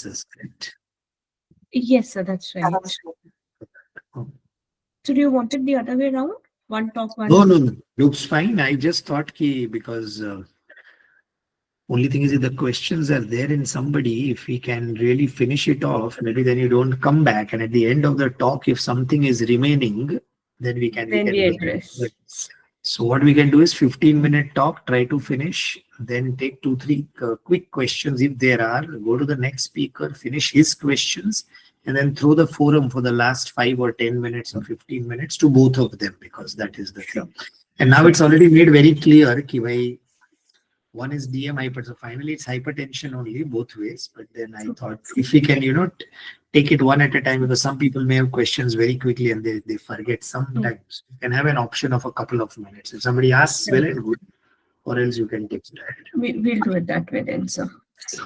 This is correct. Yes, sir, that's right. Oh. So do you want it the other way around? One talk, one. No, no, no. Looks fine. I just thought because only thing is if the questions are there in somebody, if we can really finish it off, maybe then you don't come back. And at the end of the talk, if something is remaining, then we can Then we do address. it. So what we can do is 15-minute talk, try to finish, then take 2, 3 quick questions if there are, go to the next speaker, finish his questions, and then throw the forum for the last 5 or 10 minutes or 15 minutes to both of them, because that is the thing. And now it's already made very clear ki bhai, one is DM hyper, so finally it's hypertension only both ways. But then I thought if we can, take it one at a time, because some people may have questions very quickly and they forget sometimes. You can have an option of a couple of minutes. If somebody asks, well and good, or else you can take that. We'll do it that way then, sir. So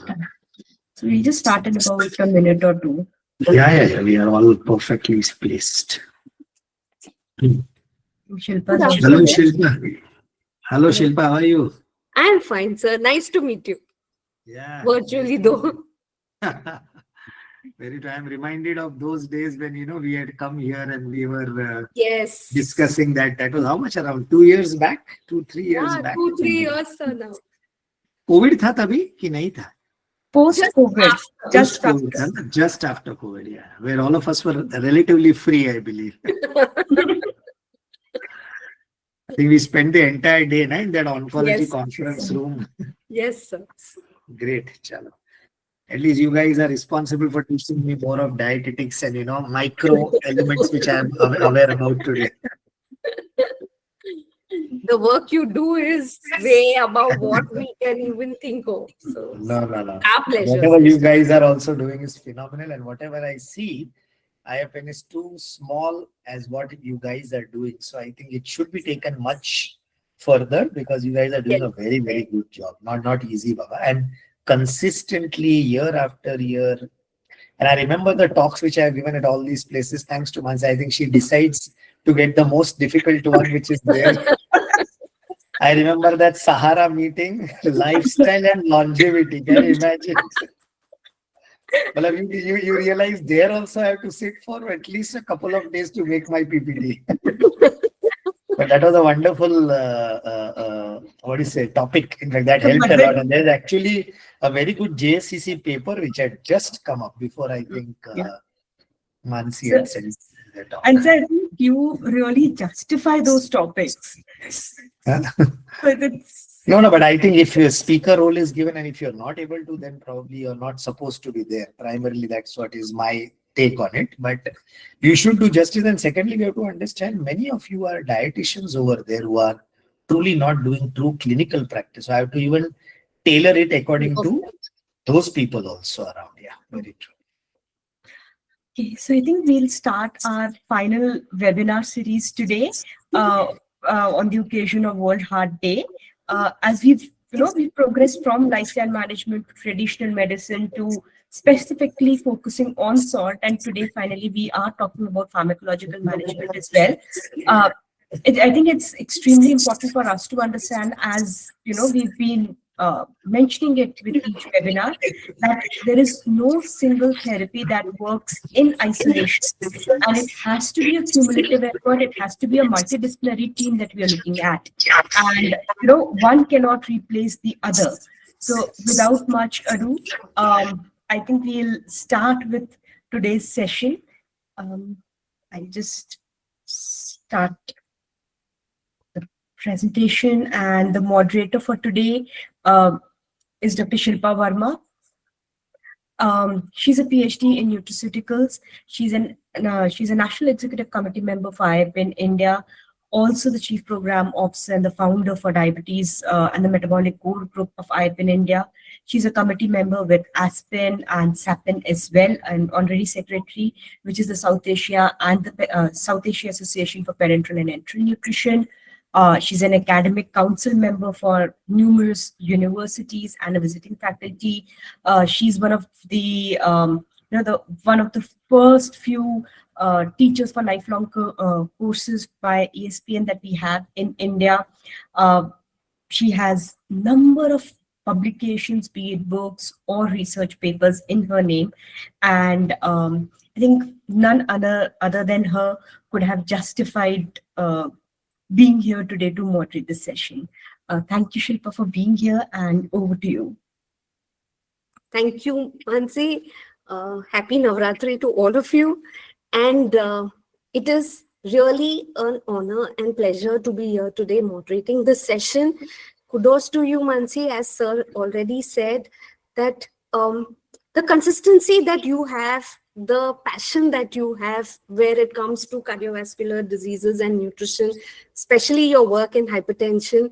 we'll just start in about a minute or two. Yeah. We are all perfectly placed. Shilpa's also Hello, there. Shilpa. Hello, Shilpa. How are you? I'm fine, sir. Nice to meet you. Yeah. Virtually, though. Very true. I'm reminded of those days when we had come here and we were Yes. discussing that. That was how much, around 2 years back, 2-3 years Yeah, back. 2-3 years, sir, now. COVID था तभी कि नहीं था? Post-COVID, just Post-COVID after. था ना? Just after COVID, yeah, where all of us were relatively free, I believe. I think we spent the entire day in that oncology Yes. conference room. Yes, sir. Great, chalo. At least you guys are responsible for teaching me more of dietetics and micro elements which I am aware about today. The work you do is way above what we can even think of. So, No. our pleasure. Whatever you guys are also doing is phenomenal, and whatever I see, IFN is too small as what you guys are doing. So I think it should be taken much further, because you guys are doing a very, very good job. Not easy, Baba. And consistently year after year. And I remember the talks which I have given at all these places, thanks to Mansa. I think she decides to get the most difficult one, which is there. I remember that Sahara meeting, lifestyle and longevity. Can you imagine? Well, you realize there also I have to sit for at least a couple of days to make my PPT. But that was a wonderful, topic. In fact, that helped a lot. And there's actually a very good JSCC paper which had just come up before, I think, Mansi had sent the talk. And sir, I think you really justify those topics. But it's No, but I think if your speaker role is given and if you're not able to, then probably you're not supposed to be there. Primarily, that's what is my take on it. But you should do justice. And secondly, we have to understand many of you are dietitians over there who are truly not doing true clinical practice. So I have to even tailor it according to those people also around. Yeah, very true. okay. So I think we'll start our final webinar series today on the occasion of World Heart Day. As we've progressed from lifestyle management to traditional medicine to specifically focusing on salt, and today finally we are talking about pharmacological management as well. I think it's extremely important for us to understand, as we've been mentioning it with each webinar, that there is no single therapy that works in isolation, and it has to be a cumulative effort. It has to be a multidisciplinary team that we are looking at, and one cannot replace the other. So without much ado, I think we'll start with today's session. I'll just start the presentation, and the moderator for today is Dr. Shilpa Verma. She's a PhD in nutraceuticals. She's a National Executive Committee member for IPN India, also the Chief Program Officer and the founder for Diabetes and the Metabolic Core Group of IPN India. She's a committee member with ASPIN and SAPIN as well, and honorary secretary, which is the South Asia and the South Asia Association for Parenteral and Enteral Nutrition. She's an academic council member for numerous universities and a visiting faculty. She's one of the one of the first few teachers for lifelong courses by ESPN that we have in India. She has number of publications, be it books or research papers in her name. And I think none other than her could have justified being here today to moderate this session. Thank you, Shilpa, for being here, and over to you. Thank you, Mansi. Happy Navratri to all of you. And it is really an honor and pleasure to be here today moderating this session. Kudos to you, Mansi, as Sir already said, that the consistency that you have, the passion that you have where it comes to cardiovascular diseases and nutrition, especially your work in hypertension,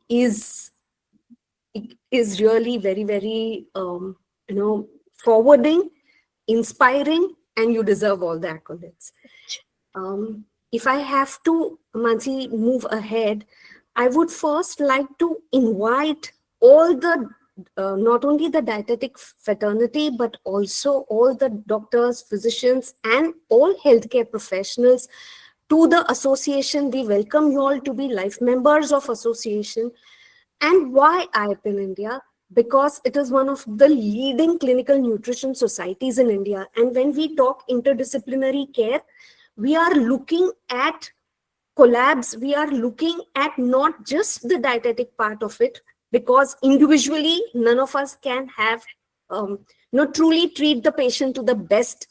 is really very, very, forwarding, inspiring, and you deserve all the accolades. If I have to, Mansi, move ahead, I would first like to invite all the, not only the dietetic fraternity, but also all the doctors, physicians, and all healthcare professionals to the association. We welcome you all to be life members of association. And why IAPN India? Because it is one of the leading clinical nutrition societies in India. And when we talk interdisciplinary care, we are looking at collabs. We are looking at not just the dietetic part of it, because individually, none of us can have, truly treat the patient to the best.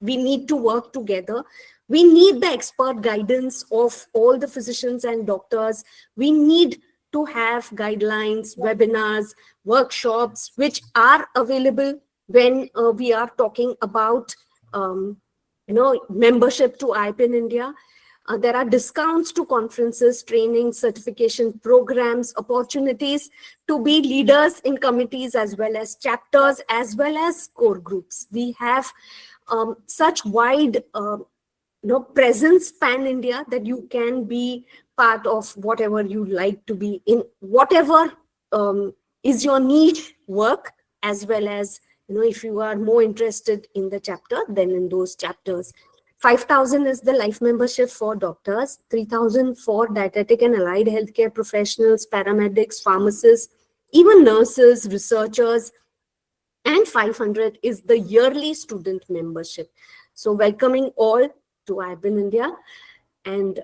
We need to work together. We need the expert guidance of all the physicians and doctors. We need to have guidelines, webinars, workshops, which are available when we are talking about, membership to IAPN India. There are discounts to conferences, training, certification programs, opportunities to be leaders in committees as well as chapters, as well as core groups. We have such wide presence pan-India that you can be part of whatever you like to be in, whatever is your niche work, as well as, if you are more interested in the chapter, then in those chapters. 5,000 is the life membership for doctors, 3,000 for dietetic and allied healthcare professionals, paramedics, pharmacists, even nurses, researchers, and 500 is the yearly student membership. So welcoming all to IAPN India. And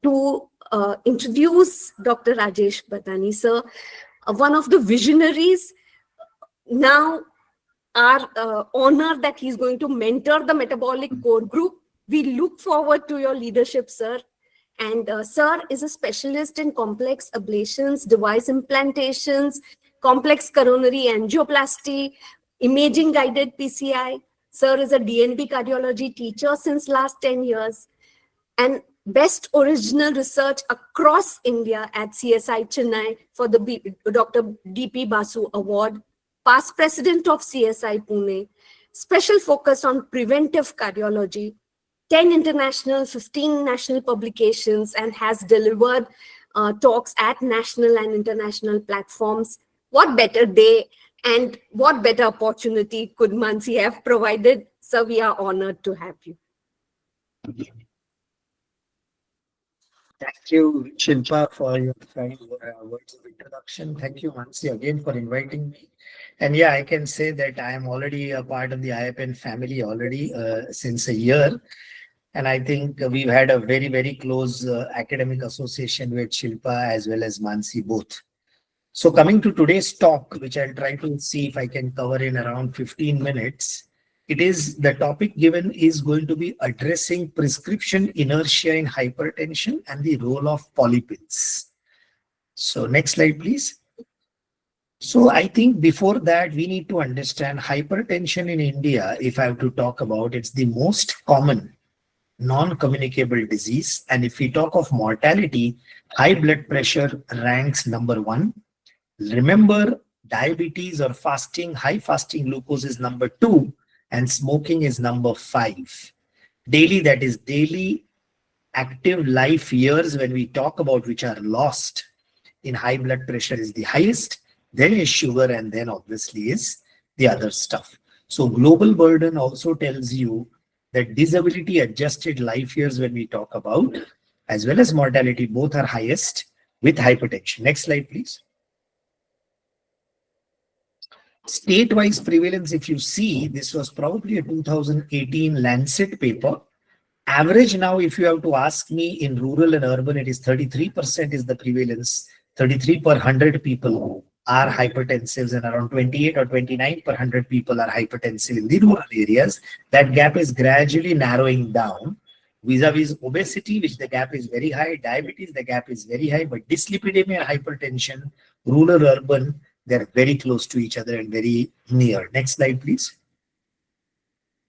to introduce Dr. Rajesh Batani, sir, one of the visionaries. Now, our honor that he's going to mentor the metabolic core group. We look forward to your leadership, sir. And sir is a specialist in complex ablations, device implantations, complex coronary angioplasty, imaging guided PCI. Sir is a DNB cardiology teacher since last 10 years. And best original research across India at CSI Chennai for the Dr. DP Basu Award. Past president of CSI Pune, special focus on preventive cardiology, 10 international, 15 national publications, and has delivered talks at national and international platforms. What better day and what better opportunity could Mansi have provided? So we are honored to have you. Thank you, Shilpa, for your kind words of introduction. Thank you, Mansi, again for inviting me. And yeah, I can say that I am already a part of the IAPN family already since a year. And I think we've had a very, very close academic association with Shilpa as well as Mansi both. So coming to today's talk, which I'll try to see if I can cover in around 15 minutes, the topic given is going to be addressing prescription inertia in hypertension and the role of polypills. So next slide, please. So I think before that, we need to understand hypertension in India. If I have to talk about, it's the most common non-communicable disease. And if we talk of mortality, high blood pressure ranks number 1. Remember, diabetes or fasting, high fasting glucose is number 2. And smoking is number 5. Daily, that is daily active life years when we talk about which are lost in high blood pressure is the highest, then is sugar, and then obviously is the other stuff. So global burden also tells you that disability adjusted life years when we talk about, as well as mortality, both are highest. with hypertension. Next slide, please. State-wise prevalence, if you see, this was probably a 2018 Lancet paper. Average now, if you have to ask me, in rural and urban, it is 33% is the prevalence. 33 per 100 people are hypertensives, and around 28 or 29 per 100 people are hypertensive in the rural areas. That gap is gradually narrowing down. Vis-a-vis obesity, which the gap is very high, diabetes, the gap is very high, but dyslipidemia and hypertension, rural, urban, they're very close to each other and very near. Next slide, please.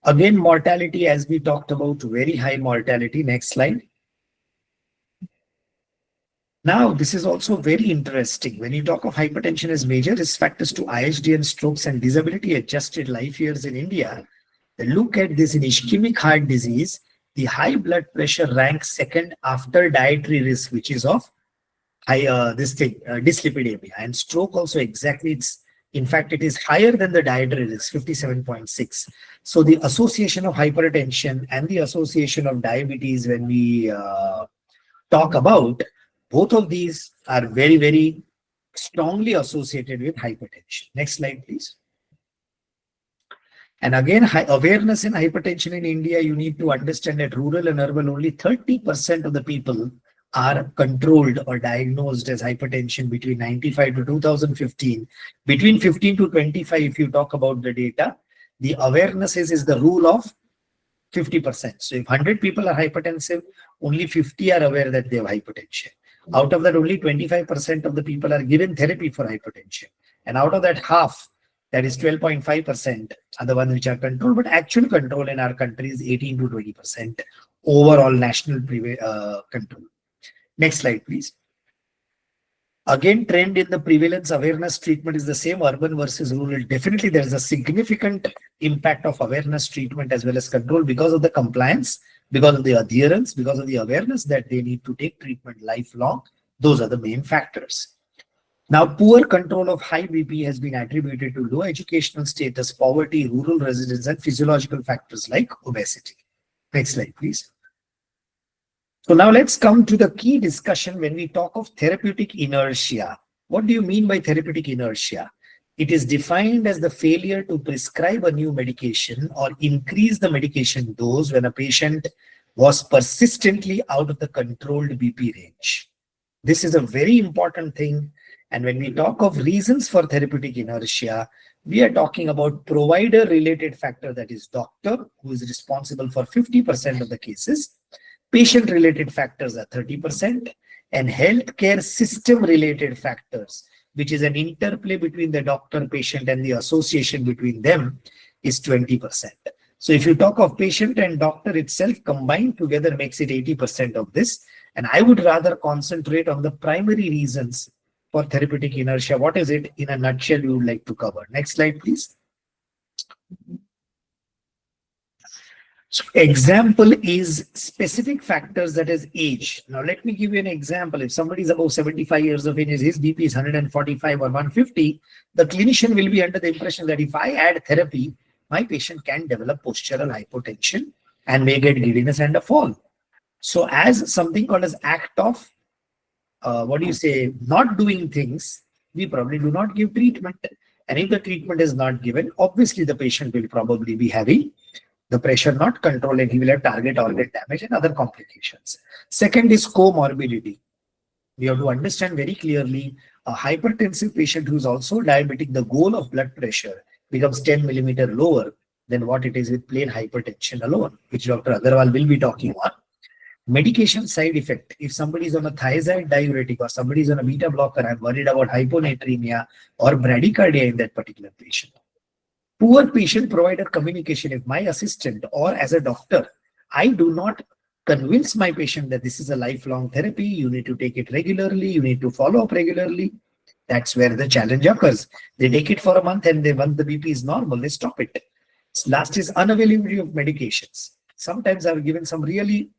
Again, mortality, as we talked about, very high mortality. Next slide. Now, this is also very interesting. When you talk of hypertension as major risk factors to IHD and strokes and disability-adjusted life years in India, look at this in ischemic heart disease. The high blood pressure ranks second after dietary risk, which is of dyslipidemia, and stroke also exactly. In fact, it is higher than the dietary risk, 57.6. So the association of hypertension and the association of diabetes, when we talk about, both of these are very, very strongly associated with hypertension. Next slide, please. And again, awareness in hypertension in India, you need to understand that rural and urban, only 30% of the people are controlled or diagnosed as hypertension between 95 to 2015. Between 15 to 25, if you talk about the data, the awareness is the rule of 50%. So if 100 people are hypertensive, only 50 are aware that they have hypertension. Out of that, only 25% of the people are given therapy for hypertension. And out of that, half, that is 12.5%, are the ones which are controlled. But actual control in our country is 18 to 20% overall national control. Next slide, please. Again, trend in the prevalence awareness treatment is the same, urban versus rural. Definitely, there is a significant impact of awareness treatment as well as control because of the compliance, because of the adherence, because of the awareness that they need to take treatment lifelong. Those are the main factors. Now, poor control of high BP has been attributed to low educational status, poverty, rural residence, and physiological factors like obesity. Next slide, please. So now let's come to the key discussion when we talk of therapeutic inertia. What do you mean by therapeutic inertia? It is defined as the failure to prescribe a new medication or increase the medication dose when a patient was persistently out of the controlled BP range. This is a very important thing. And when we talk of reasons for therapeutic inertia, we are talking about provider-related factor, that is doctor, who is responsible for 50% of the cases. Patient-related factors are 30%, and healthcare system-related factors, which is an interplay between the doctor, patient, and the association between them, is 20%. So if you talk of patient and doctor itself, combined together makes it 80% of this. And I would rather concentrate on the primary reasons for therapeutic inertia. What is it in a nutshell you would like to cover? Next slide, please. So example is specific factors, that is age. Now let me give you an example. If somebody is above 75 years of age, his BP is 145 or 150, the clinician will be under the impression that if I add therapy, my patient can develop postural hypotension and may get giddiness and a fall. So as something called as act of, not doing things, we probably do not give treatment. And if the treatment is not given, obviously the patient will probably be having the pressure not controlled, and he will have target organ damage and other complications. Second is comorbidity. We have to understand very clearly, a hypertensive patient who is also diabetic, the goal of blood pressure becomes 10 millimeter lower than what it is with plain hypertension alone, which Dr. Agarwal will be talking on. Medication side effect. If somebody is on a thiazide diuretic or somebody is on a beta blocker, I'm worried about hyponatremia or bradycardia in that particular patient. Poor patient-provider communication. If my assistant or as a doctor, I do not convince my patient that this is a lifelong therapy, you need to take it regularly, you need to follow up regularly, that's where the challenge occurs. They take it for a month and then once the BP is normal, they stop it. Last is unavailability of medications. Sometimes I've given some really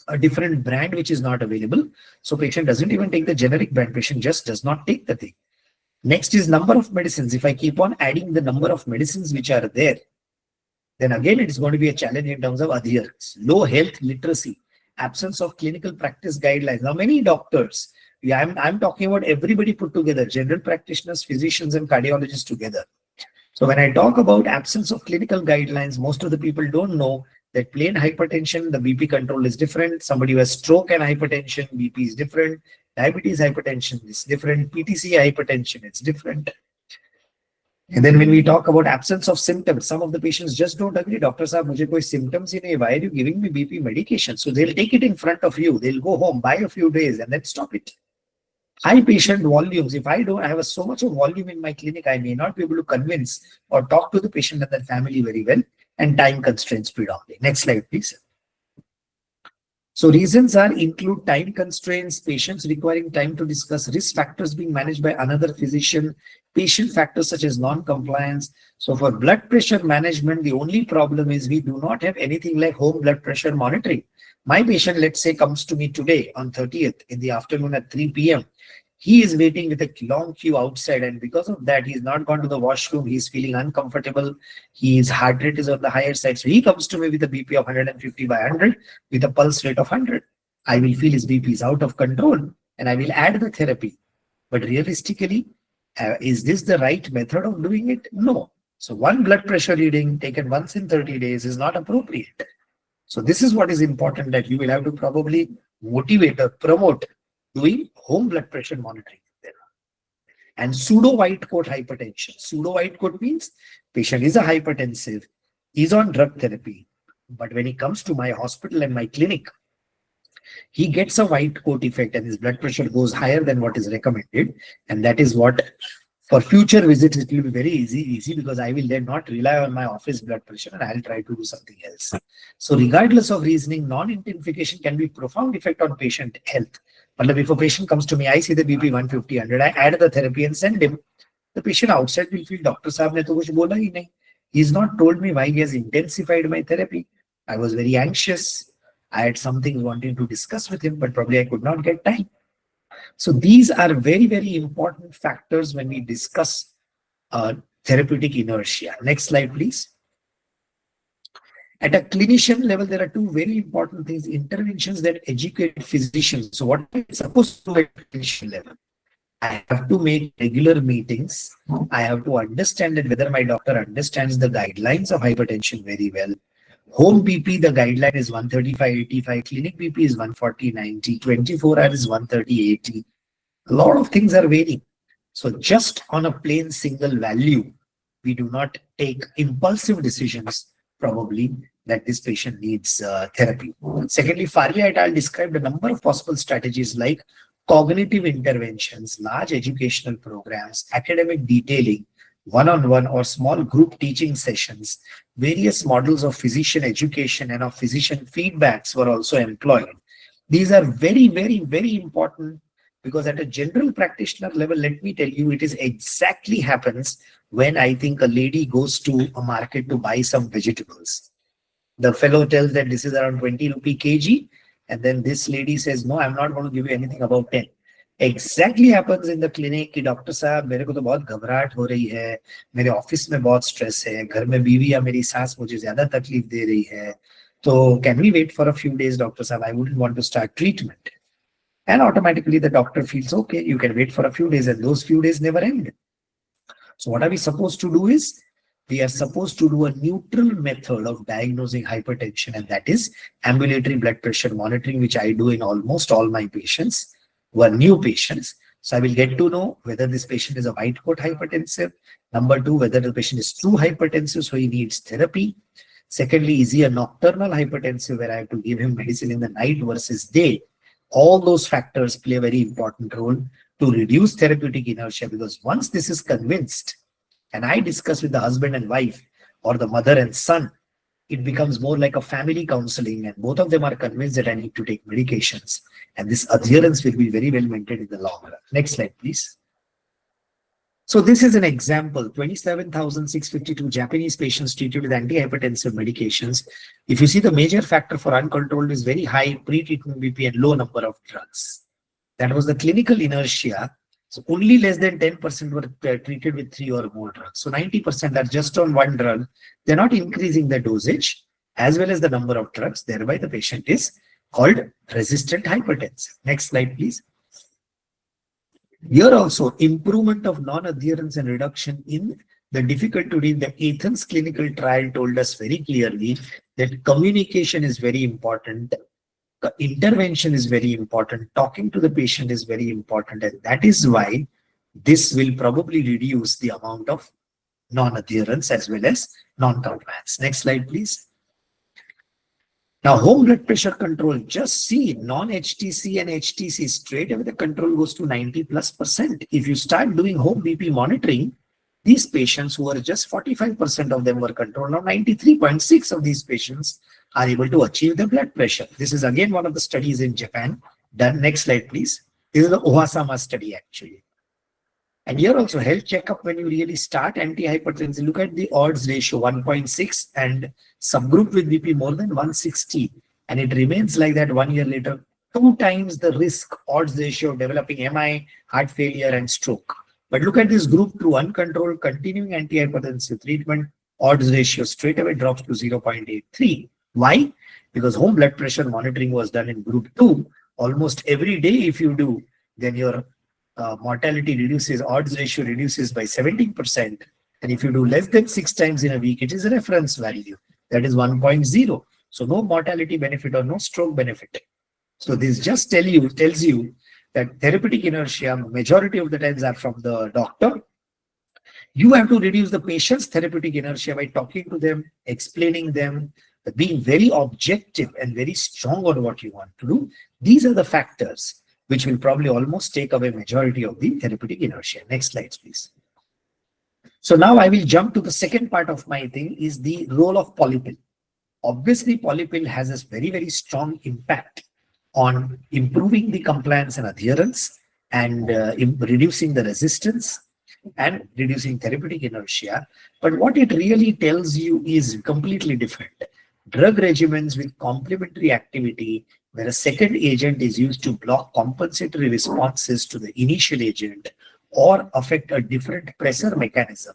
a different brand which is not available. So patient doesn't even take the generic brand, patient just does not take the thing. Next is number of medicines. If I keep on adding the number of medicines which are there, then again it is going to be a challenge in terms of adherence. Low health literacy, absence of clinical practice guidelines. Now many doctors, Yeah, I'm talking about everybody put together, general practitioners, physicians, and cardiologists together. So when I talk about absence of clinical guidelines, most of the people don't know that plain hypertension, the BP control is different. Somebody who has stroke and hypertension, BP is different. Diabetes hypertension is different. PTC hypertension, it's different. And then when we talk about absence of symptoms, some of the patients just don't agree. Doctor sahab, mujhe koi symptoms hi nahi. Why are you giving me BP medication? So they'll take it in front of you. They'll go home, buy a few days, and then stop it. High patient volumes. If I don't have so much of volume in my clinic, I may not be able to convince or talk to the patient and their family very well. And time constraints predominantly. Next slide, please. So reasons are include time constraints, patients requiring time to discuss, risk factors being managed by another physician, patient factors such as non-compliance. So for blood pressure management, the only problem is we do not have anything like home blood pressure monitoring. My patient, let's say, comes to me today on 30th in the afternoon at 3 p.m. He is waiting with a long queue outside, and because of that, he's not gone to the washroom. He's feeling uncomfortable. His heart rate is on the higher side. So he comes to me with a BP of 150 by 100 with a pulse rate of 100. I will feel his BP is out of control and I will add the therapy. But realistically, is this the right method of doing it? No. So one blood pressure reading taken once in 30 days is not appropriate. So this is what is important, that you will have to probably motivate or promote doing home blood pressure monitoring there. And pseudo white coat hypertension. Pseudo white coat means patient is a hypertensive, is on drug therapy, but when he comes to my hospital and my clinic, he gets a white coat effect and his blood pressure goes higher than what is recommended. And that is what, for future visits, it will be very easy because I will then not rely on my office blood pressure and I'll try to do something else. So regardless of reasoning, non-intensification can be profound effect on patient health. But if a patient comes to me, I see the BP 150, 100, I add the therapy and send him. The patient outside will feel, Doctor Saab ne to kuch bola hi nahi. He's not told me why he has intensified my therapy. I was very anxious. I had something wanting to discuss with him, but probably I could not get time. So these are very, very important factors when we discuss therapeutic inertia. Next slide, please. At a clinician level, there are two very important things: interventions that educate physicians. So what am I supposed to do at clinician level? I have to make regular meetings. I have to understand that whether my doctor understands the guidelines of hypertension very well. Home BP, the guideline is 135/85. Clinic BP is 140/90. 24-hour is 130/80. A lot of things are varying. So just on a plain single value, we do not take impulsive decisions probably that this patient needs therapy. Secondly, Faria et al. Described a number of possible strategies like cognitive interventions, large educational programs, academic detailing, one-on-one or small group teaching sessions. Various models of physician education and of physician feedbacks were also employed. These are very, very, very important because at a general practitioner level, let me tell you, it is exactly happens when I think a lady goes to a market to buy some vegetables. The fellow tells that this is around 20 rupee kg. And then this lady says, no, I'm not going to give you anything above 10. Exactly happens in the clinic कि doctor साहब मेरे को तो बहुत घबराहट हो रही है, मेरे ऑफिस में बहुत स्ट्रेस है, घर में बीवी या मेरी सास मुझे ज्यादा तकलीफ दे रही है, तो can we wait for a few days, doctor साहब? I wouldn't want to start treatment. And automatically the doctor feels, okay, you can wait for a few days, and those few days never end. So what are we supposed to do is, we are supposed to do a neutral method of diagnosing hypertension, and that is ambulatory blood pressure monitoring, which I do in almost all my patients who are new patients. So I will get to know whether this patient is a white coat hypertensive. Number two, whether the patient is true hypertensive, so he needs therapy. Secondly, is he a nocturnal hypertensive where I have to give him medicine in the night versus day? All those factors play a very important role to reduce therapeutic inertia, because once this is convinced and I discuss with the husband and wife or the mother and son, it becomes more like a family counseling, and both of them are convinced that I need to take medications, and this adherence will be very well maintained in the long run. Next slide, please. So this is an example, 27,652 Japanese patients treated with antihypertensive medications. If you see, the major factor for uncontrolled is very high pre-treatment BP and low number of drugs. That was the clinical inertia. So only less than 10% were treated with 3 or more drugs. So 90% are just on one drug. They're not increasing the dosage as well as the number of drugs. Thereby the patient is called resistant hypertensive. Next slide, please. Here also, improvement of non-adherence and reduction in the difficulty in the Athens clinical trial told us very clearly that communication is very important, intervention is very important, talking to the patient is very important, and that is why this will probably reduce the amount of non-adherence as well as non-compliance. Next slide, please. Now, home blood pressure control, just see non-HTC and HTC, straight away the control goes to 90+%. If you start doing home BP monitoring, these patients who are just 45% of them were controlled. Now 93.6 of these patients are able to achieve the blood pressure. This is again one of the studies in Japan done. Next slide, please. This is the Ohasama study actually. And here also health checkup, when you really start antihypertensive, look at the odds ratio 1.6 and subgroup with BP more than 160. And it remains like that 1 year later, 2 times the risk odds ratio of developing MI, heart failure and stroke. But look at this group 2 uncontrolled continuing antihypertensive treatment, odds ratio straight away drops to 0.83. Why? Because home blood pressure monitoring was done in group 2. Almost every day if you do, then your mortality reduces, odds ratio reduces by 17%. And if you do less than 6 times in a week, it is a reference value. That is 1.0. So no mortality benefit or no stroke benefit. So this just tells you that therapeutic inertia, majority of the times are from the doctor. You have to reduce the patient's therapeutic inertia by talking to them, explaining them, being very objective and very strong on what you want to do. These are the factors which will probably almost take away majority of the therapeutic inertia. Next slide, please. So now I will jump to the second part of my thing is the role of polypill. Obviously, polypill has a very, very strong impact on improving the compliance and adherence and reducing the resistance and reducing therapeutic inertia. But what it really tells you is completely different. Drug regimens with complementary activity, where a second agent is used to block compensatory responses to the initial agent or affect a different pressure mechanism,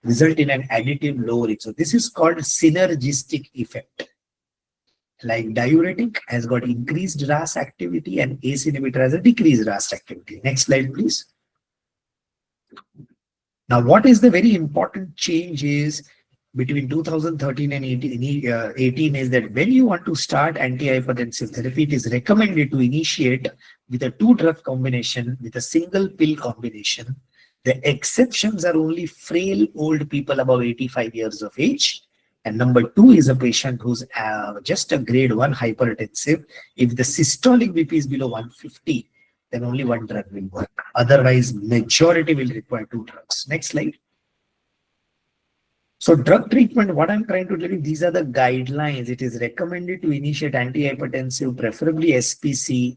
result in an additive lowering. So this is called synergistic effect. Like diuretic has got increased RAS activity and ACE inhibitor has a decreased RAS activity. Next slide, please. Now, what is the very important change is between 2013 and 18 is that when you want to start antihypertensive therapy, it is recommended to initiate with a 2-drug combination, with a single pill combination. The exceptions are only frail old people above 85 years of age. And number 2 is a patient who's just a grade 1 hypertensive. If the systolic BP is below 150, then only 1 drug will work. Otherwise, majority will require 2 drugs. Next slide. So drug treatment, what I'm trying to tell you, these are the guidelines. It is recommended to initiate antihypertensive, preferably SPC.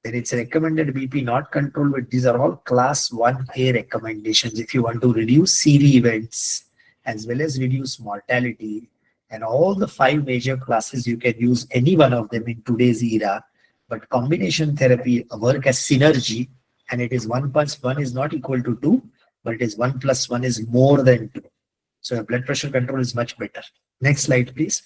Then it's recommended BP not controlled, but these are all class 1A recommendations. If you want to reduce CV events as well as reduce mortality and all the 5 major classes, you can use any one of them in today's era. But combination therapy work as synergy, and it is 1 plus 1 is not equal to 2, but it is 1 plus 1 is more than 2. So your blood pressure control is much better. Next slide, please.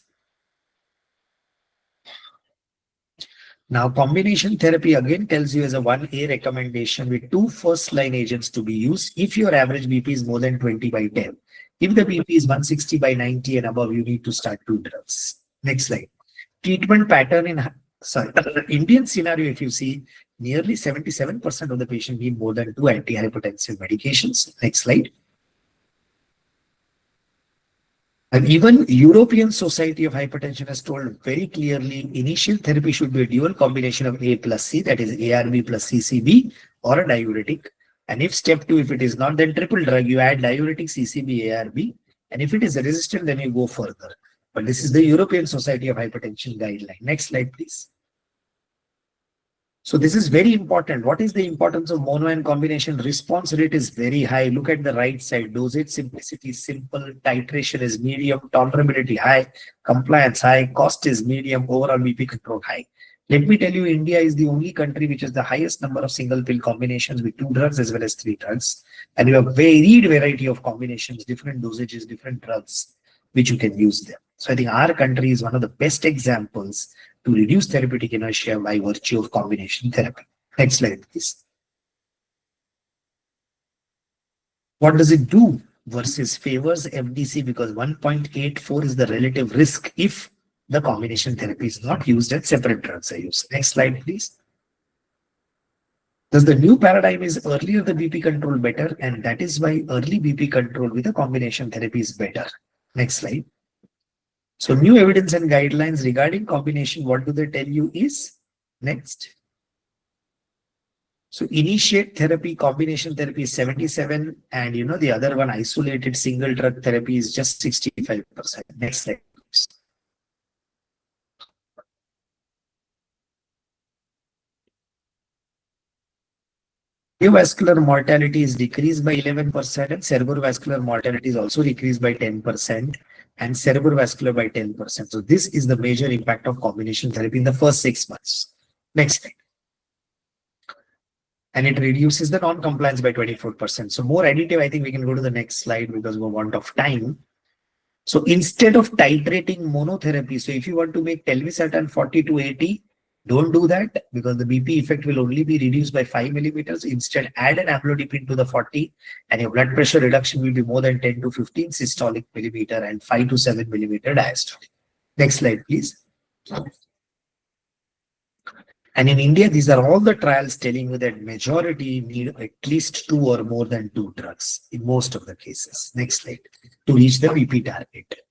Now, combination therapy again tells you as a 1A recommendation with 2 first-line agents to be used if your average BP is more than 20/10. If the BP is 160/90 and above, you need to start 2 drugs. Next slide. Treatment pattern in Indian scenario, if you see, nearly 77% of the patient need more than 2 antihypertensive medications. Next slide. And even European Society of Hypertension has told very clearly initial therapy should be a dual combination of A plus C, that is ARB plus CCB, or a diuretic. And if step 2, if it is not, then triple drug, you add diuretic, CCB, ARB. And if it is resistant, then you go further. But this is the European Society of Hypertension guideline. Next slide, please. So this is very important. What is the importance of mono and combination? Response rate is very high. Look at the right side. Dosage simplicity is simple. Titration is medium. Tolerability high. Compliance high. Cost is medium. Overall BP control high. Let me tell you, India is the only country which has the highest number of single pill combinations with 2 drugs as well as 3 drugs. And you have varied variety of combinations, different dosages, different drugs, which you can use them. So I think our country is one of the best examples to reduce therapeutic inertia by virtue of combination therapy. Next slide, please. What does it do versus favors FDC because 1.84 is the relative risk if the combination therapy is not used and separate drugs are used. Next slide, please. Thus, the new paradigm is earlier the BP control better, and that is why early BP control with a combination therapy is better. Next slide. So, new evidence and guidelines regarding combination, what do they tell you is next. So, initiate therapy, combination therapy is 77, and the other one, isolated single drug therapy, is just 65%. Next slide, please. Cardiovascular mortality is decreased by 11%, and cerebrovascular mortality is also decreased by 10%, and cerebrovascular by 10%. So this is the major impact of combination therapy in the first 6 months. Next slide. And it reduces the non-compliance by 24%. So more additive, I think we can go to the next slide because we want of time. So instead of titrating monotherapy, so if you want to make telmisartan 40 to 80, don't do that because the BP effect will only be reduced by 5 millimeters. Instead, add an amlodipine to the 40 and your blood pressure reduction will be more than 10 to 15 systolic millimeter and 5 to 7 millimeter diastolic. Next slide, please. And in India, these are all the trials telling you that majority need at least 2 or more than 2 drugs in most of the cases. Next slide. To reach the BP target.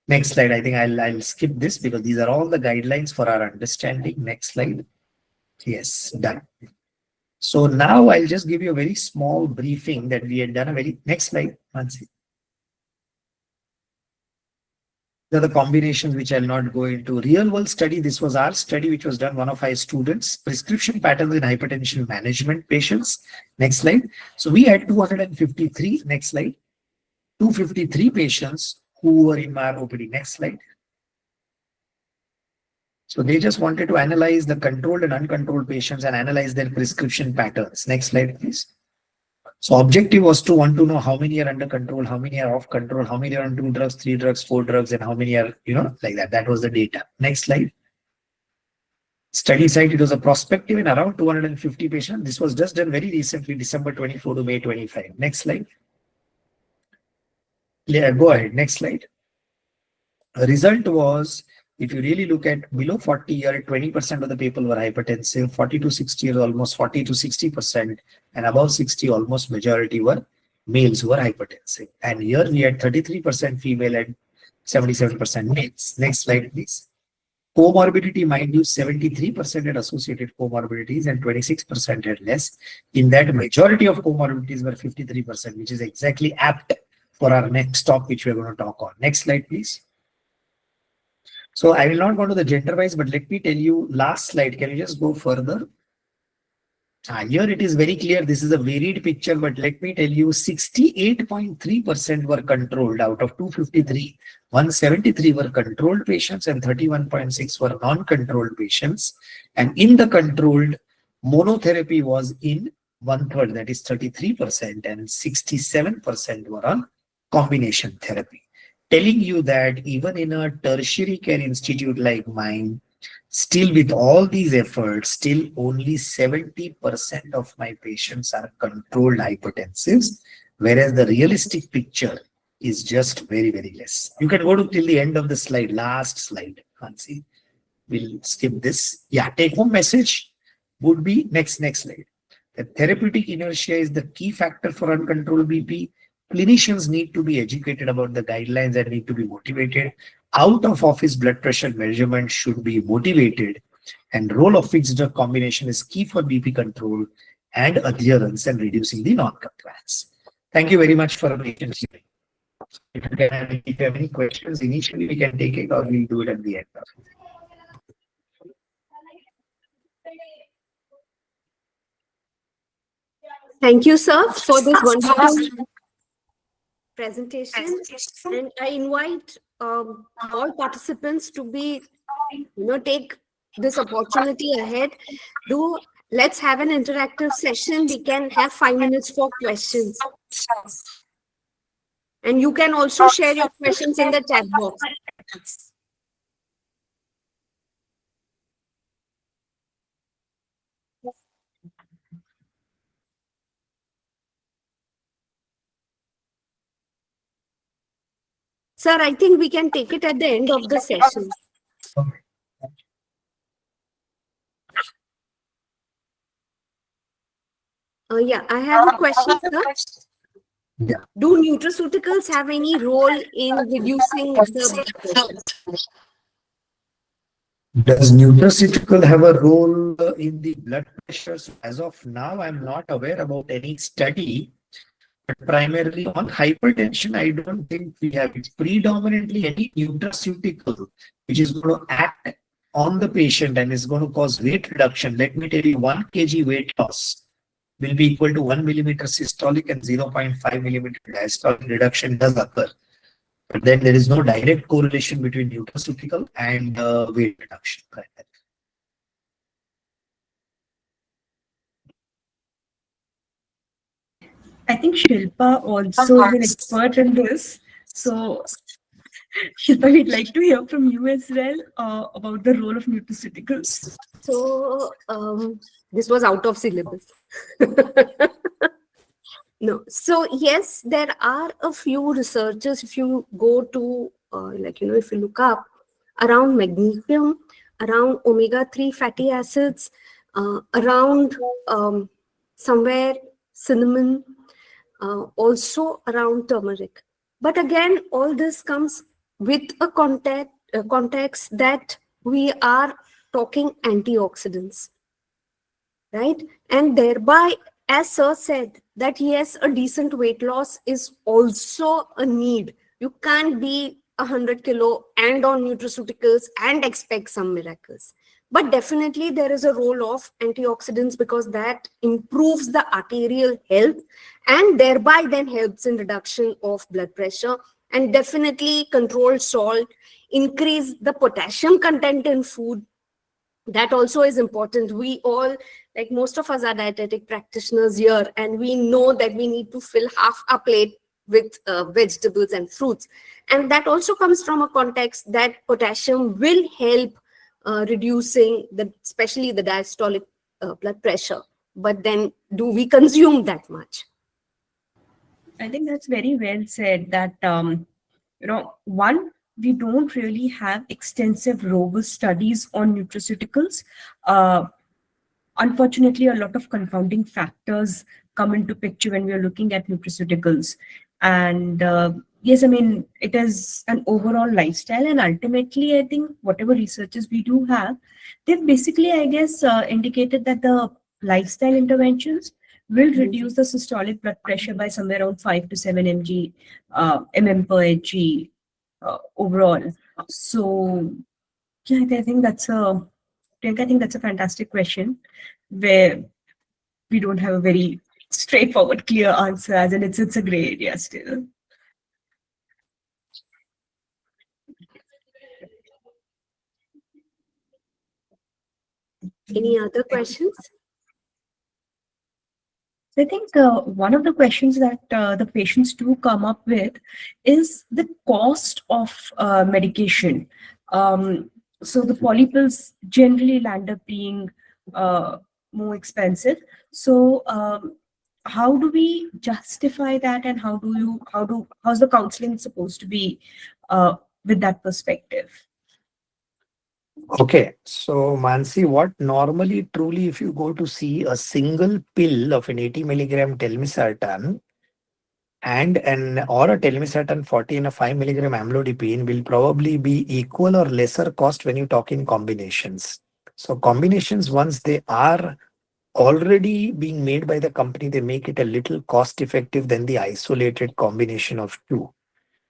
Next slide. I think I'll skip this because these are all the guidelines for our understanding. Next slide. Yes, done. So now I'll just give you a very small briefing that we had done a very next slide. Mansi. These are the combinations which I'll not go into. Real world study. This was our study which was done one of our students. Prescription patterns in hypertension management patients. Next slide. So we had 253. Next slide. 253 patients who were in my OPD. Next slide. So they just wanted to analyze the controlled and uncontrolled patients and analyze their prescription patterns. Next slide, please. So objective was to want to know how many are under control, how many are off control, how many are on 2 drugs, 3 drugs, 4 drugs, and how many are, like that. That was the data. Next slide. Study site, it was a prospective in around 250 patients. This was just done very recently, December 24 to May 25. Next slide. Yeah, go ahead. Next slide. The result was, if you really look at below 40 year, 20% of the people were hypertensive, 40 to 60 years, almost 40 to 60%, and above 60, almost majority were males who were hypertensive. And here we had 33% female and 77% males. Next slide, please. Comorbidity, mind you, 73% had associated comorbidities and 26% had less. In that, majority of comorbidities were 53%, which is exactly apt for our next talk, which we're going to talk on. Next slide, please. So I will not go to the gender wise, but let me tell you last slide. Can you just go further? Here it is very clear. This is a varied picture, but let me tell you 68.3% were controlled out of 253. 173 were controlled patients and 31.6 were non-controlled patients. And in the controlled, monotherapy was in 1/3, that is 33%, and 67% were on combination therapy. Telling you that even in a tertiary care institute like mine, still with all these efforts, still only 70% of my patients are controlled hypertensives, whereas the realistic picture is just very, very less. You can go to till the end of the slide, last slide. Hansi, we'll skip this. Yeah, take home message would be next slide. The therapeutic inertia is the key factor for uncontrolled BP. Clinicians need to be educated about the guidelines and need to be motivated. Out of office blood pressure measurement should be motivated, and role of fixed drug combination is key for BP control and adherence and reducing the non-compliance. Thank you very much for your patience. If you have any questions, initially we can take it or we'll do it at the end. Thank you, sir, for this wonderful presentation. And I invite all participants to be, take this opportunity ahead. Let's have an interactive session. We can have 5 minutes for questions. And you can also share your questions in the chat box. Sir, I think we can take it at the end of the session. Yeah, I have a question, sir. Yeah. Do nutraceuticals have any role in reducing the blood pressure? Does nutraceutical have a role in the blood pressure? So as of now, I'm not aware about any study, but primarily on hypertension, I don't think we have it. Predominantly any nutraceutical which is going to act on the patient and is going to cause weight reduction. Let me tell you, 1 kg weight loss will be equal to 1 millimeter systolic and 0.5 millimeter diastolic reduction does occur. But then there is no direct correlation between nutraceutical and weight reduction. Correct. I think Shilpa also is an expert in this. So, Shilpa, we'd like to hear from you as well about the role of nutraceuticals. So, this was out of syllabus. No. So, yes, there are a few researchers, if you go to, if you look up around magnesium, around omega-3 fatty acids, around somewhere cinnamon, also around turmeric. But again, all this comes with a context that we are talking antioxidants, right? And thereby, as Sir said, that yes, a decent weight loss is also a need. You can't be 100 kilo and on nutraceuticals and expect some miracles. But definitely there is a role of antioxidants because that improves the arterial health and thereby then helps in reduction of blood pressure, and definitely control salt, increase the potassium content in food. That also is important. We all, like most of us are dietetic practitioners here, and we know that we need to fill half a plate with vegetables and fruits. And that also comes from a context that potassium will help reducing especially the diastolic blood pressure. But then do we consume that much? I think that's very well said that, one, we don't really have extensive, robust studies on nutraceuticals. Uh, Unfortunately, a lot of confounding factors come into picture when we are looking at nutraceuticals. And yes, I mean, it is an overall lifestyle. And ultimately, I think whatever researches we do have, they've basically, I guess, indicated that the lifestyle interventions will reduce the systolic blood pressure by somewhere around 5 to 7 mm per hg overall. So, yeah, I think that's a fantastic question where we don't have a very straightforward, clear answer, as in it's a gray area still. Any other questions? I think one of the questions that the patients do come up with is the cost of medication. So the polypills generally land up being more expensive. So how do we justify that, and how's the counseling supposed to be with that perspective? Okay, so Mansi, what normally truly, if you go to see a single pill of an 80 milligram telmisartan and an or a telmisartan 40 and a 5 milligram amlodipine will probably be equal or lesser cost when you talk in combinations. So combinations, once they are already being made by the company, they make it a little cost effective than the isolated combination of two.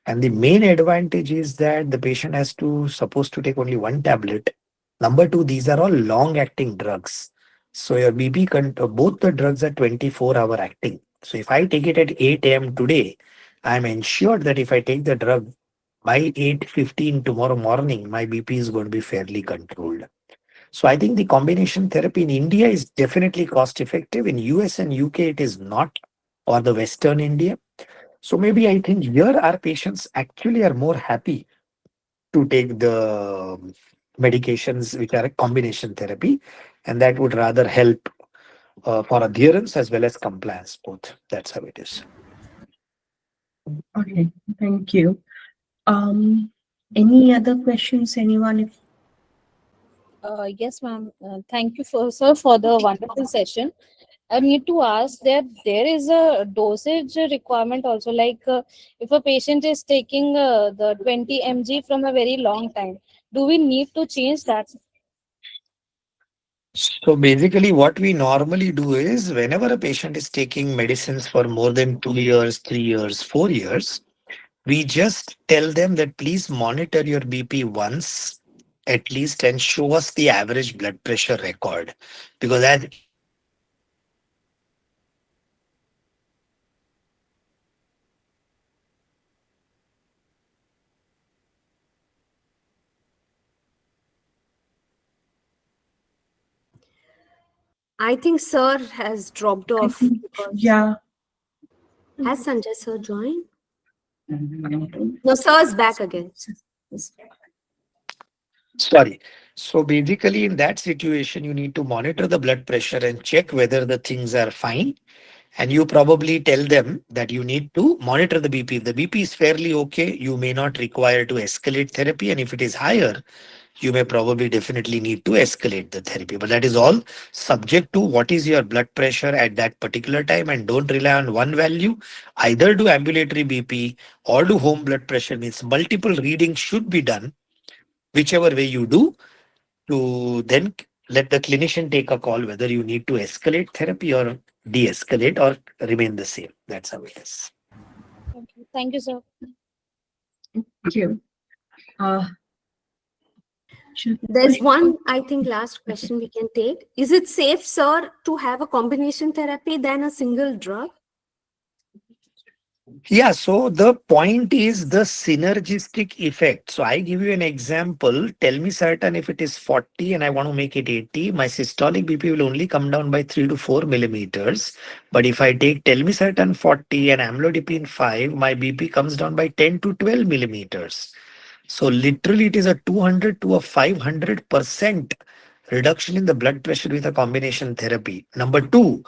And the main advantage is that the patient has to supposed to take only one tablet. Number two, these are all long acting drugs. So your both the drugs are 24-hour acting. So if I take it at 8 a.m. today, I'm ensured that if I take the drug by 8:15 tomorrow morning, my BP is going to be fairly controlled. So I think the combination therapy in India is definitely cost effective. In US and UK, it is not, or the Western India. So maybe I think here our patients actually are more happy to take the medications which are a combination therapy, and that would rather help for adherence as well as compliance both. That's how it is. Okay, thank you. Any other questions, anyone? If Yes, ma'am. Thank you for sir for the wonderful session. I need to ask that there is a dosage requirement also. Like if a patient is taking the 20 mg from a very long time, do we need to change that? So basically, what we normally do is whenever a patient is taking medicines for more than 2 years, 3 years, 4 years, we just tell them that please monitor your BP once at least and show us the average blood pressure record. Because as I think Sir has dropped I off think, because yeah. has Sanjay Sir joined? I don't- No, Sir's back again. Sorry. So basically, in that situation, you need to monitor the blood pressure and check whether the things are fine. And you probably tell them that you need to monitor the BP. If the BP is fairly okay, you may not require to escalate therapy. And if it is higher, you may probably definitely need to escalate the therapy. But that is all subject to what is your blood pressure at that particular time. And don't rely on one value. Either do ambulatory BP or do home blood pressure. Means multiple readings should be done, whichever way you do, to then let the clinician take a call whether you need to escalate therapy or de-escalate or remain the same. That's how it is. Okay. Thank you, sir. Thank you. There's one, I think, last question we can take. Is it safe, Sir, to have a combination therapy than a single drug? Yeah, so the point is the synergistic effect. So I give you an example. Tell me certain if it is 40 and I want to make it 80, my systolic BP will only come down by 3 to 4 millimeters. But if I take tell me certain 40 and amlodipine 5, my BP comes down by 10 to 12 millimeters. So literally it is a 200 to a 500% reduction in the blood pressure with a combination therapy. Number two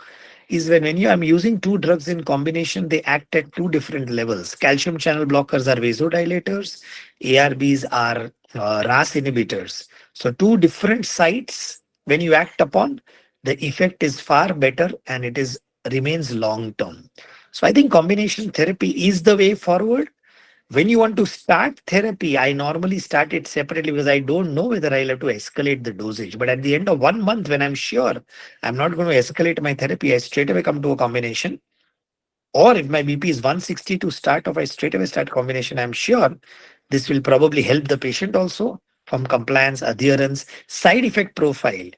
is when you I'm using two drugs in combination, they act at two different levels. Calcium channel blockers are vasodilators, ARBs are RAS inhibitors. So two different sites when you act upon, the effect is far better and it is remains long term. So I think combination therapy is the way forward. When you want to start therapy, I normally start it separately because I don't know whether I'll have to escalate the dosage. But at the end of 1 month, when I'm sure I'm not going to escalate my therapy, I straight away come to a combination. Or if my BP is 160 to start off, I straight away start combination. I'm sure this will probably help the patient also from compliance, adherence, side effect profile.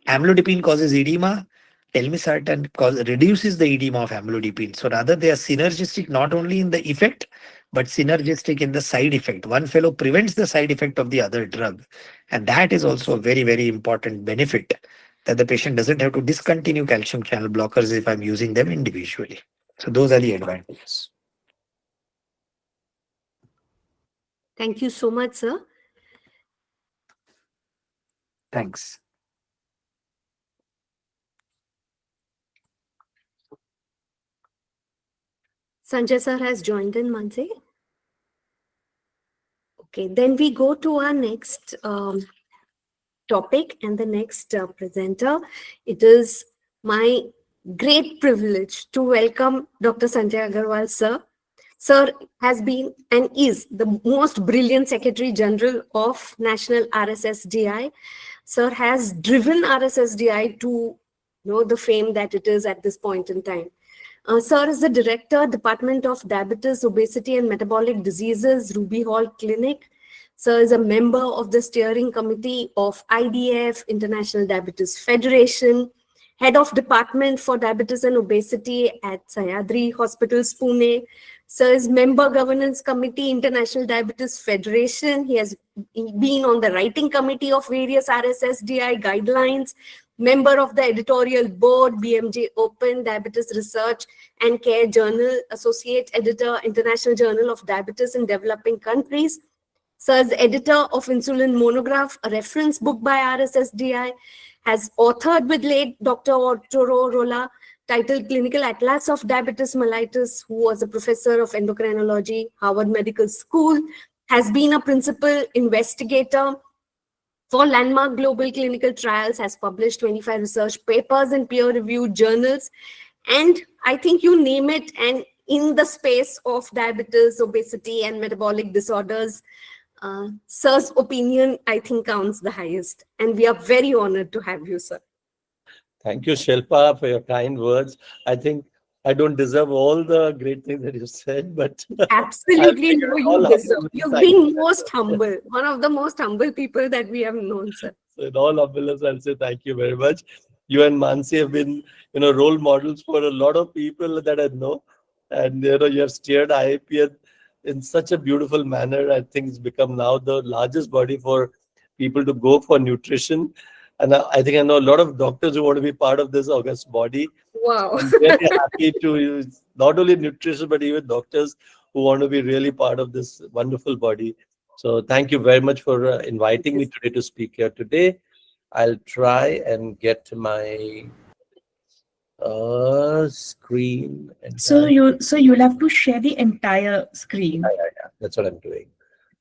Amlodipine causes edema. Telmisartan reduces the edema of amlodipine. So rather they are synergistic not only in the effect, but synergistic in the side effect. One fellow prevents the side effect of the other drug. And that is also a very, very important benefit that the patient doesn't have to discontinue calcium channel blockers if I'm using them individually. So those are the advantages. Thank you so much, Sir. Thanks. Sanjay Sir has joined in, Manse. Okay, then we go to our next topic and the next presenter. It is my great privilege to welcome Dr. Sanjay Agarwal, Sir. Sir has been and is the most brilliant Secretary General of National RSSDI. Sir has driven RSSDI to the fame that it is at this point in time. Sir is the Director, Department of Diabetes, Obesity and Metabolic Diseases, Ruby Hall Clinic. Sir is a member of the steering committee of IDF, International Diabetes Federation, head of Department for Diabetes and Obesity at Sayadri Hospitals, Pune. Sir is member governance committee, International Diabetes Federation. He has been on the writing committee of various RSSDI guidelines, member of the editorial board, BMJ Open, Diabetes Research and Care Journal, associate editor, International Journal of Diabetes in Developing Countries. Sir is editor of Insulin Monograph, a reference book by RSSDI, has authored with late Dr. Arturo Rolla, titled Clinical Atlas of Diabetes Mellitus, who was a professor of endocrinology, Harvard Medical School, has been a principal investigator for landmark global clinical trials, has published 25 research papers in peer-reviewed journals, and I think you name it, and in the space of diabetes, obesity, and metabolic disorders, sir's opinion, I think, counts the highest. And we are very honored to have you, sir. Thank you, Shilpa, for your kind words. I think I don't deserve all the great things that you said, but Absolutely no, you all deserve. humbleness, You've thank been you. most humble, one of the most humble people that we have known, sir. So in all humbleness, I'll say thank you very much. You and Mansi have been, role models for a lot of people that I know, and you have steered IAPN in such a beautiful manner. I think it's become now the largest body for people to go for nutrition, and I think I know a lot of doctors who want to be part of this august body. Wow. I'm very happy to use not only nutrition but even doctors who want to be really part of this wonderful body. So thank you very much for inviting me today to speak here today. I'll try and get my screen. So you'll have to share the entire screen. Yeah. That's what I'm doing.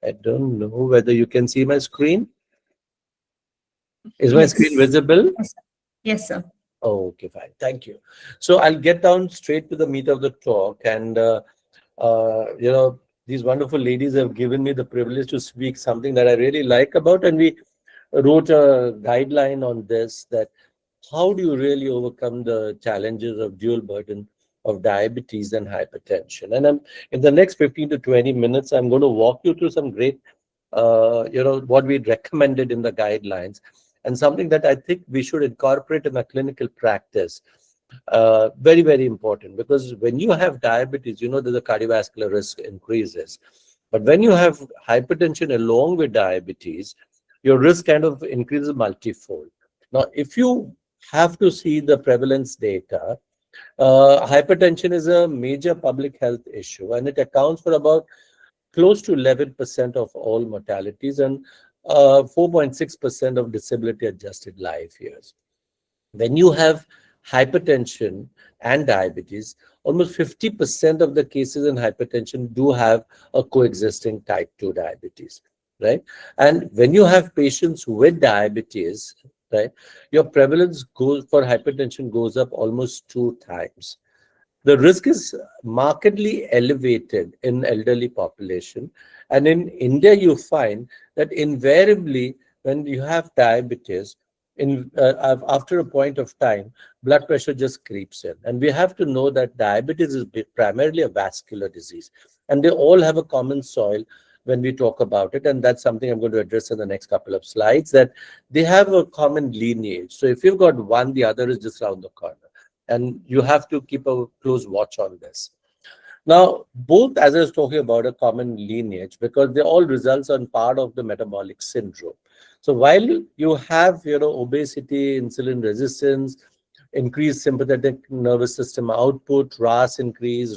I don't know whether you can see my screen. Is my screen visible? Yes, sir. Oh, okay, fine. Thank you. So I'll get down straight to the meat of the talk. And, these wonderful ladies have given me the privilege to speak something that I really like about. And we wrote a guideline on this, that how do you really overcome the challenges of dual burden of diabetes and hypertension? And in the next 15 to 20 minutes, I'm going to walk you through some great, what we recommended in the guidelines, and something that I think we should incorporate in our clinical practice. Very, very important, because when you have diabetes, that the cardiovascular risk increases. But when you have hypertension along with diabetes, your risk kind of increases multifold. Now, if you have to see the prevalence data, hypertension is a major public health issue, and it accounts for about close to 11% of all mortalities and 4.6% of disability adjusted life years. When you have hypertension and diabetes, almost 50% of the cases in hypertension do have a coexisting type 2 diabetes, right? And when you have patients with diabetes, right, your prevalence for hypertension goes up almost 2 times. The risk is markedly elevated in elderly population. And in India, you find that invariably, when you have diabetes, after a point of time, blood pressure just creeps in. And we have to know that diabetes is primarily a vascular disease. And they all have a common soil when we talk about it. And that's something I'm going to address in the next couple of slides, that they have a common lineage. So if you've got one, the other is just around the corner. And you have to keep a close watch on this. Now, both, as I was talking about, a common lineage, because they all results on part of the metabolic syndrome. So while you have, obesity, insulin resistance, increased sympathetic nervous system output, RAS increase,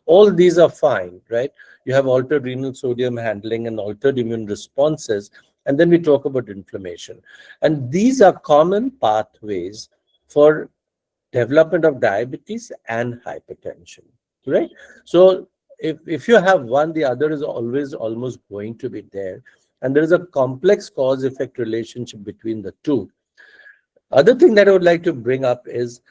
all these are fine, right? You have altered renal sodium handling and altered immune responses. And then we talk about inflammation. And these are common pathways for development of diabetes and hypertension, right? So if you have one, the other is always almost going to be there. And there is a complex cause-effect relationship between the two. Other thing that I would like to bring up is,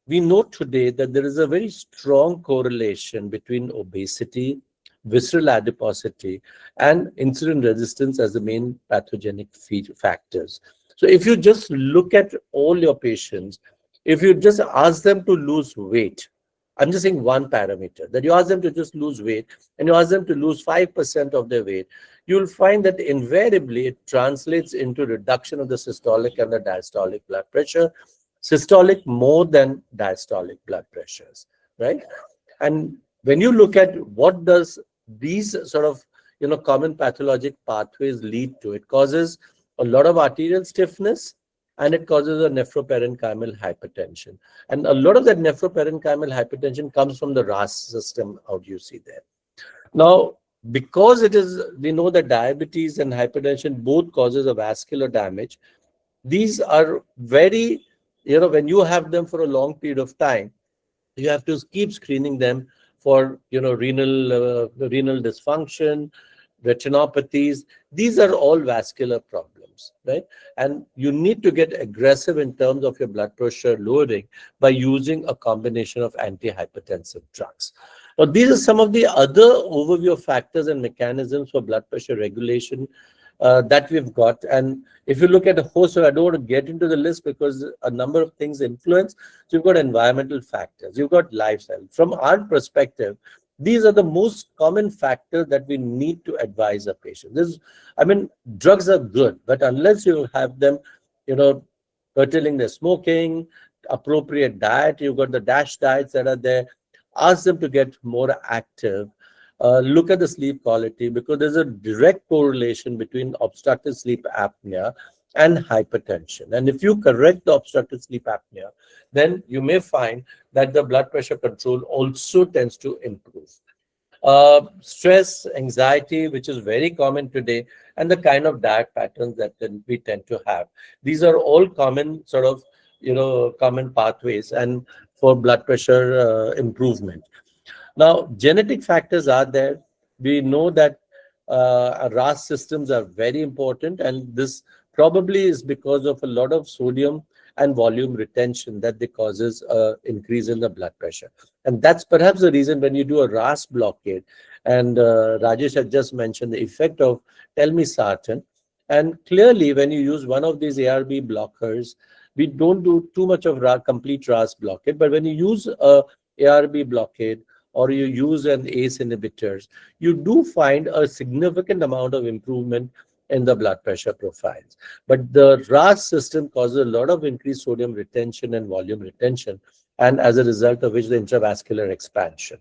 we know today that there is a very strong correlation between obesity, visceral adiposity, and insulin resistance as the main pathogenic factors. So if you just look at all your patients, if you just ask them to lose weight, I'm just saying one parameter, that you ask them to just lose weight and you ask them to lose 5% of their weight, you'll find that invariably it translates into reduction of the systolic and the diastolic blood pressure, systolic more than diastolic blood pressures, right? And when you look at what does these sort of, common pathologic pathways lead to, it causes a lot of arterial stiffness, and it causes a nephroparenchymal hypertension. And a lot of that nephroparenchymal hypertension comes from the RAS system, out you see there. Now, because we know that diabetes and hypertension both causes a vascular damage, these are very, when you have them for a long period of time, you have to keep screening them for, renal dysfunction, retinopathies. These are all vascular problems, right? And you need to get aggressive in terms of your blood pressure lowering by using a combination of antihypertensive drugs. Now, these are some of the other overview of factors and mechanisms for blood pressure regulation that we've got. And if you look at a host, so I don't want to get into the list because a number of things influence. So you've got environmental factors, you've got lifestyle. From our perspective, these are the most common factors that we need to advise a patient. I mean, drugs are good, but unless you have them, you know, curtailing their smoking, appropriate diet, you've got the DASH diets that are there, ask them to get more active. Look at the sleep quality, because there's a direct correlation between obstructive sleep apnea and hypertension. And if you correct the obstructive sleep apnea, then you may find that the blood pressure control also tends to improve. Stress, anxiety, which is very common today, and the kind of diet patterns that we tend to have. These are all common sort of, common pathways and for blood pressure improvement. Now, genetic factors are there. We know that RAS systems are very important, and this probably is because of a lot of sodium and volume retention that they causes increase in the blood pressure. And that's perhaps the reason when you do a RAS blockade, and Rajesh had just mentioned the effect of telmisartan. And clearly, when you use one of these ARB blockers, we don't do too much of complete RAS blockade. But when you use a ARB blockade, or you use an ACE inhibitors, you do find a significant amount of improvement in the blood pressure profiles. But the RAS system causes a lot of increased sodium retention and volume retention, and as a result of which the intravascular expansion.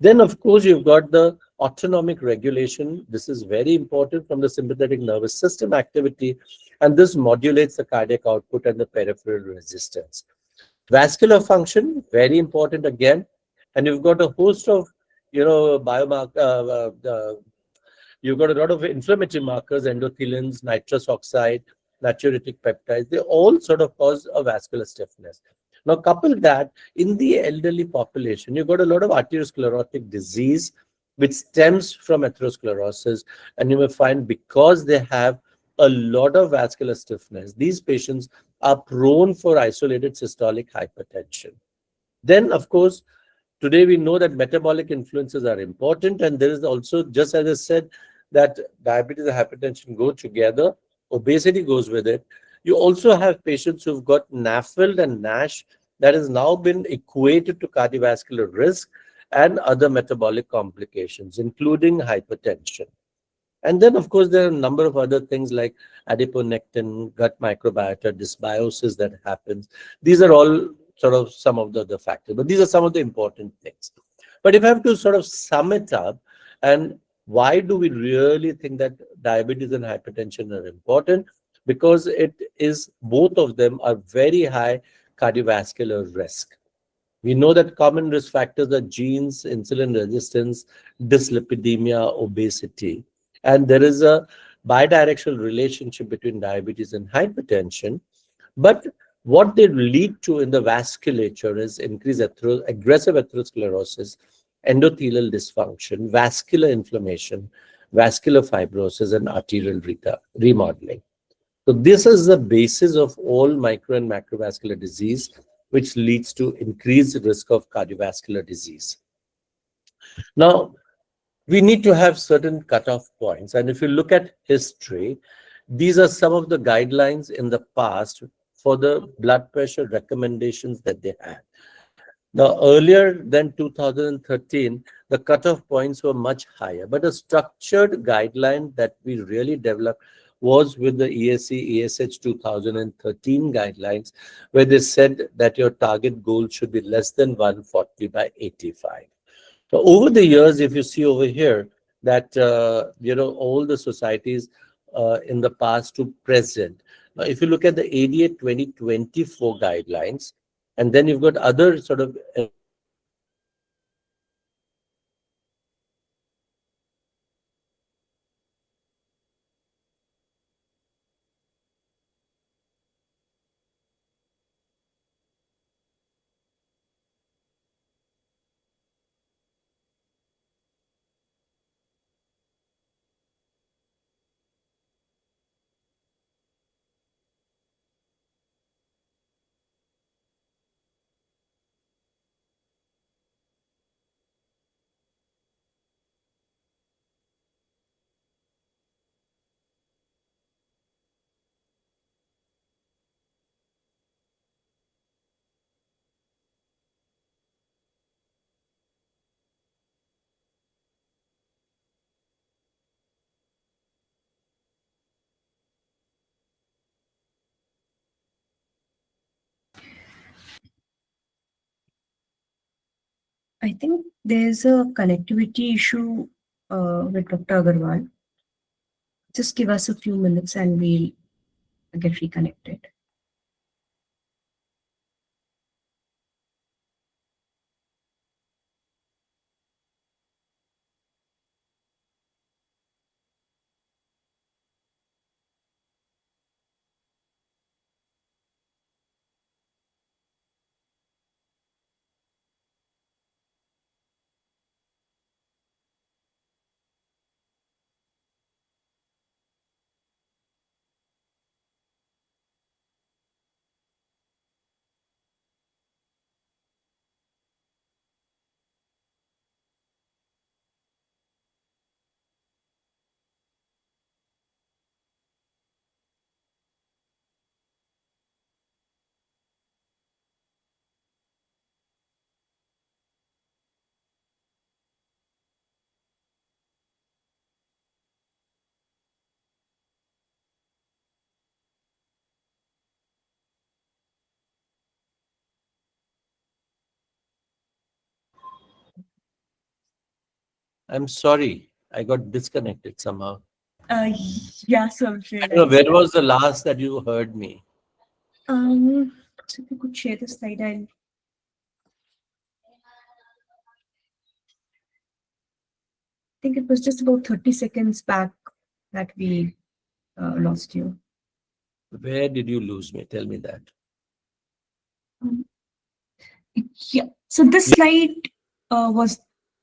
Then, of course, you've got the autonomic regulation. This is very important from the sympathetic nervous system activity, and this modulates the cardiac output and the peripheral resistance. Vascular function, very important again. And you've got a host of, biomarker, you've got a lot of inflammatory markers, endothelins, nitrous oxide, natriuretic peptides. They all sort of cause a vascular stiffness. Now, couple that in the elderly population, you've got a lot of arteriosclerotic disease, which stems from atherosclerosis. And you may find because they have a lot of vascular stiffness, these patients are prone for isolated systolic hypertension. Then, of course, today we know that metabolic influences are important, and there is also, just as I said, that diabetes and hypertension go together, obesity goes with it. You also have patients who've got NAFLD and NASH that has now been equated to cardiovascular risk and other metabolic complications, including hypertension. And then, of course, there are a number of other things like adiponectin, gut microbiota, dysbiosis that happens. These are all sort of some of the factors, but these are some of the important things. But if I have to sort of sum it up, and why do we really think that diabetes and hypertension are important? Because it is, both of them are very high cardiovascular risk. We know that common risk factors are genes, insulin resistance, dyslipidemia, obesity. And there is a bidirectional relationship between diabetes and hypertension. But what they lead to in the vasculature is increased aggressive atherosclerosis, endothelial dysfunction, vascular inflammation, vascular fibrosis, and arterial remodeling. So this is the basis of all micro and macrovascular disease, which leads to increased risk of cardiovascular disease. Now, we need to have certain cutoff points. And if you look at history, these are some of the guidelines in the past for the blood pressure recommendations that they had. Now, earlier than 2013, the cutoff points were much higher, but a structured guideline that we really developed was with the ESC ESH 2013 guidelines, where they said that your target goal should be less than 140 by 85. So over the years, if you see over here that, all the societies in the past to present. Now, if you look at the ADA 2024 guidelines, and then you've got other sort of I think there's a connectivity issue with Dr. Agarwal. Just give us a few minutes and we'll get reconnected. I'm sorry, I got disconnected somehow. Uh, yeah, so I don't know, realized. where was the last that you heard me? So if you could share the slide, I think it was just about 30 seconds back that we lost you. Where did you lose me? Tell me that. Um, yeah. So this slide was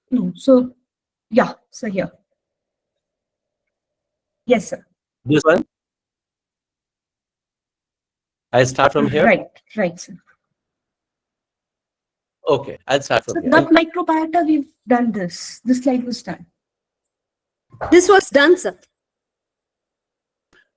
no. So yeah. So here. Yes, sir. This one? I start from here? Right. Right, sir. Okay, I'll start So from here. gut microbiota, we've done this. This slide was done. This was done, sir.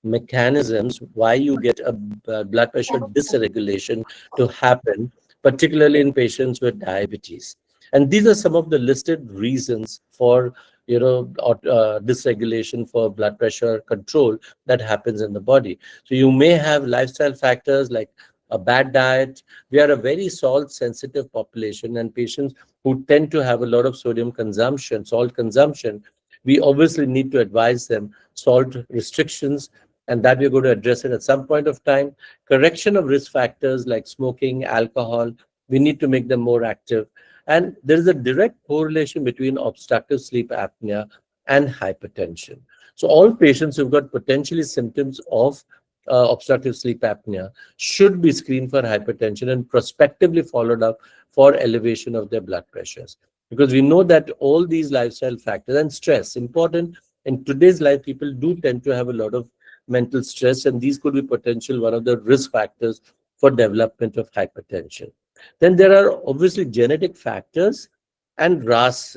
Mechanisms why you get a blood pressure dysregulation to happen, particularly in patients with diabetes. And these are some of the listed reasons for dysregulation for blood pressure control that happens in the body. So you may have lifestyle factors like a bad diet. We are a very salt sensitive population, and patients who tend to have a lot of sodium consumption, salt consumption, we obviously need to advise them salt restrictions, and that we're going to address it at some point of time. Correction of risk factors like smoking, alcohol, we need to make them more active. And there is a direct correlation between obstructive sleep apnea and hypertension. So all patients who've got potentially symptoms of obstructive sleep apnea should be screened for hypertension and prospectively followed up for elevation of their blood pressures. Because we know that all these lifestyle factors and stress, important in today's life, people do tend to have a lot of mental stress, and these could be potential one of the risk factors for development of hypertension. Then there are obviously genetic factors and RAS,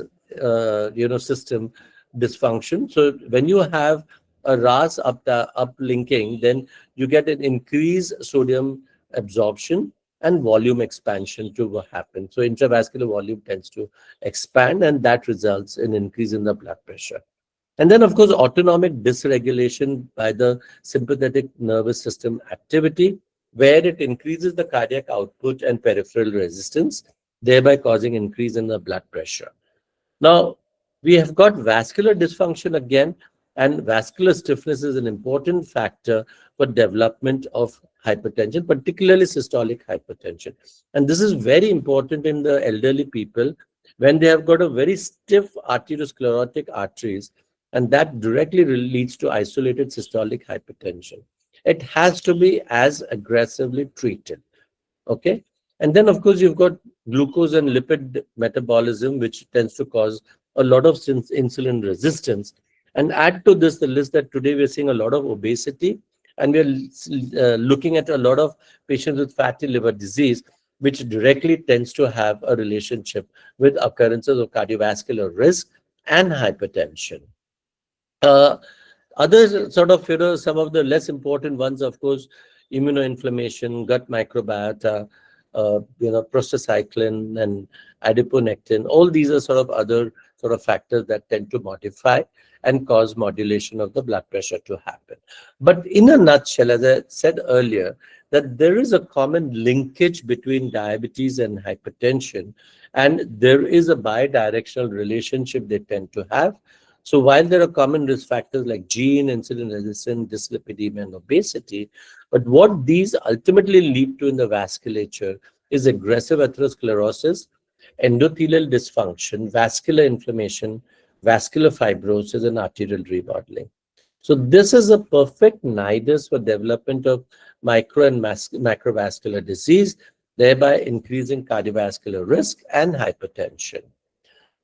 system dysfunction. So when you have a RAS uplinking, then you get an increased sodium absorption and volume expansion to happen. So intravascular volume tends to expand, and that results in increase in the blood pressure. And then, of course, autonomic dysregulation by the sympathetic nervous system activity, where it increases the cardiac output and peripheral resistance, thereby causing increase in the blood pressure. Now, we have got vascular dysfunction again, and vascular stiffness is an important factor for development of hypertension, particularly systolic hypertension. And this is very important in the elderly people when they have got a very stiff arteriosclerotic arteries, and that directly leads to isolated systolic hypertension. It has to be as aggressively treated. Okay. And then, of course, you've got glucose and lipid metabolism, which tends to cause a lot of insulin resistance. And add to this the list that today we're seeing a lot of obesity, and we're looking at a lot of patients with fatty liver disease, which directly tends to have a relationship with occurrences of cardiovascular risk and hypertension. Other sort of, some of the less important ones, of course, immunoinflammation, gut microbiota, prostacyclin and adiponectin. All these are sort of other sort of factors that tend to modify. and cause modulation of the blood pressure to happen. But in a nutshell, as I said earlier, that there is a common linkage between diabetes and hypertension, and there is a bidirectional relationship they tend to have. So while there are common risk factors like gene, insulin resistance, dyslipidemia, and obesity, but what these ultimately lead to in the vasculature is aggressive atherosclerosis, endothelial dysfunction, vascular inflammation, vascular fibrosis, and arterial remodeling. So this is a perfect nidus for development of micro and macrovascular disease, thereby increasing cardiovascular risk and hypertension.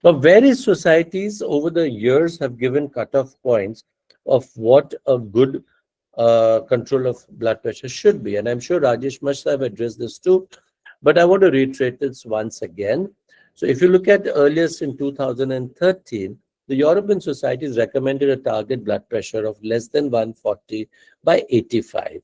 Now, various societies over the years have given cutoff points of what a good control of blood pressure should be. And I'm sure Rajesh must have addressed this too, but I want to reiterate this once again. So if you look at earliest in 2013, the European societies recommended a target blood pressure of less than 140 by 85.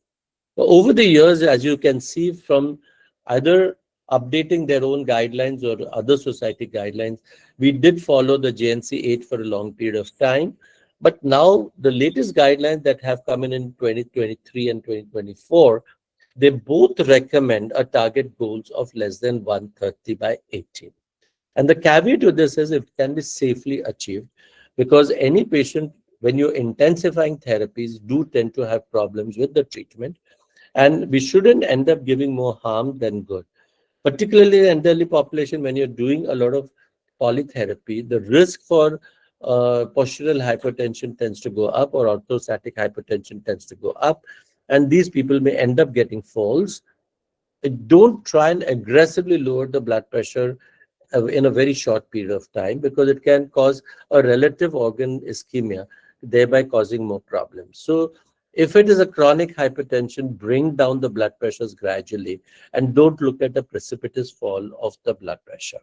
Over the years, as you can see from either updating their own guidelines or other society guidelines, we did follow the JNC 8 for a long period of time. But now the latest guidelines that have come in 2023 and 2024, they both recommend a target goals of less than 130 by 80. And the caveat to this is it can be safely achieved, because any patient, when you're intensifying therapies, do tend to have problems with the treatment. And we shouldn't end up giving more harm than good. Particularly in the elderly population, when you're doing a lot of polytherapy, the risk for postural hypertension tends to go up, or orthostatic hypertension tends to go up. And these people may end up getting falls. Don't try and aggressively lower the blood pressure in a very short period of time, because it can cause a relative organ ischemia, thereby causing more problems. So if it is a chronic hypertension, bring down the blood pressures gradually and don't look at a precipitous fall of the blood pressure.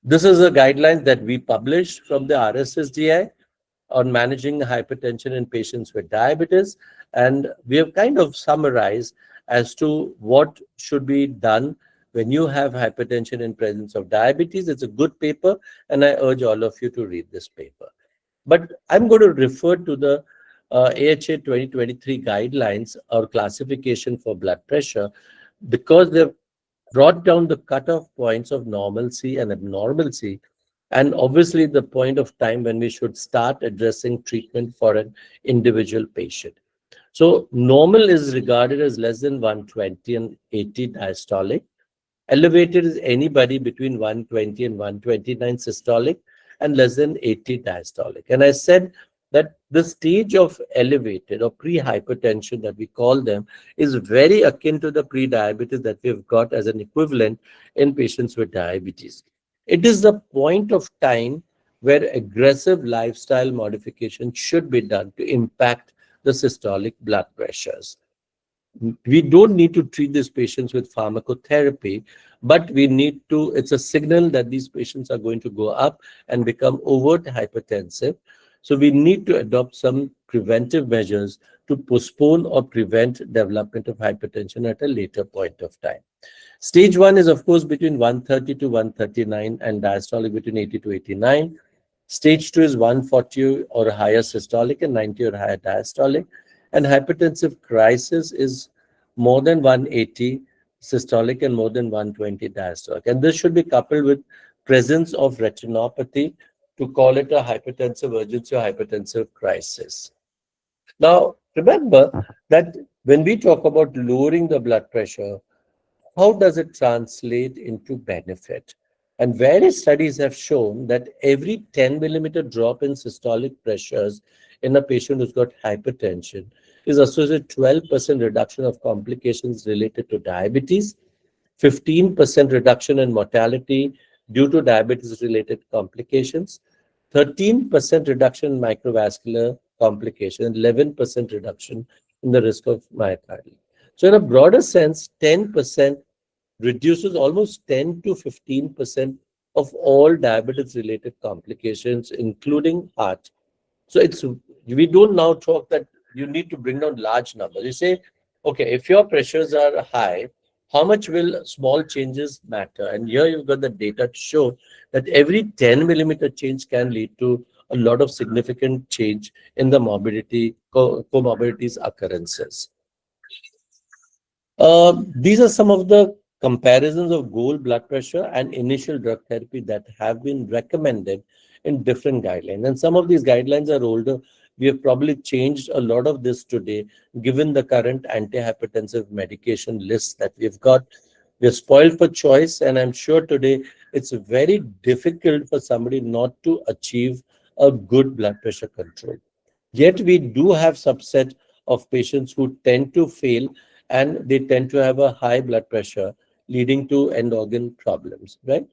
This is a guideline that we published from the RSSDI on managing hypertension in patients with diabetes. And we have kind of summarized as to what should be done when you have hypertension in presence of diabetes. It's a good paper, and I urge all of you to read this paper. But I'm going to refer to the AHA 2023 guidelines or classification for blood pressure, because they've brought down the cutoff points of normalcy and abnormalcy, and obviously the point of time when we should start addressing treatment for an individual patient. So normal is regarded as less than 120 and 80 diastolic. Elevated is anybody between 120 and 129 systolic, and less than 80 diastolic. And I said that the stage of elevated or pre-hypertension that we call them is very akin to the pre-diabetes that we've got as an equivalent in patients with diabetes. It is the point of time where aggressive lifestyle modification should be done to impact the systolic blood pressures. We don't need to treat these patients with pharmacotherapy, but we need to, it's a signal that these patients are going to go up and become overt hypertensive. So we need to adopt some preventive measures to postpone or prevent development of hypertension at a later point of time. Stage 1 is, of course, between 130 to 139 and diastolic between 80 to 89. Stage 2 is 140 or higher systolic and 90 or higher diastolic. And hypertensive crisis is more than 180 systolic and more than 120 diastolic. And this should be coupled with presence of retinopathy to call it a hypertensive urgency or hypertensive crisis. Now, remember that when we talk about lowering the blood pressure, how does it translate into benefit? And various studies have shown that every 10 millimeter drop in systolic pressures in a patient who's got hypertension is associated with 12% reduction of complications related to diabetes, 15% reduction in mortality due to diabetes-related complications, 13% reduction in microvascular complications, 11% reduction in the risk of myocardial. So in a broader sense, 10% reduces almost 10 to 15% of all diabetes-related complications, including heart. So we don't now talk that you need to bring down large numbers. You say, okay, if your pressures are high, how much will small changes matter? And here you've got the data to show that every 10 millimeter change can lead to a lot of significant change in the morbidity, comorbidities occurrences. These are some of the comparisons of goal blood pressure and initial drug therapy that have been recommended in different guidelines. And some of these guidelines are older. We have probably changed a lot of this today, given the current antihypertensive medication list that we've got. We're spoiled for choice, and I'm sure today it's very difficult for somebody not to achieve a good blood pressure control. Yet we do have subset of patients who tend to fail, and they tend to have a high blood pressure leading to end organ problems, right?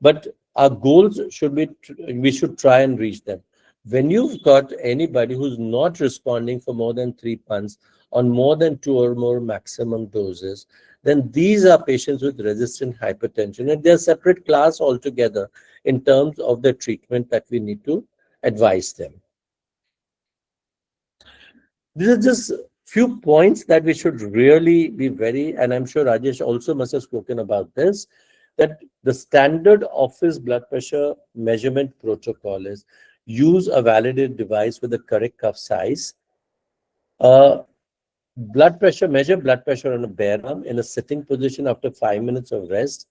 But our goals should be, we should try and reach them. When you've got anybody who's not responding for more than 3 months on more than 2 or more maximum doses, then these are patients with resistant hypertension, and they're a separate class altogether in terms of the treatment that we need to advise them. These are just few points that we should really be very, and I'm sure Rajesh also must have spoken about this, that the standard office blood pressure measurement protocol is use a validated device with the correct cuff size, measure blood pressure on a bare arm in a sitting position after 5 minutes of rest,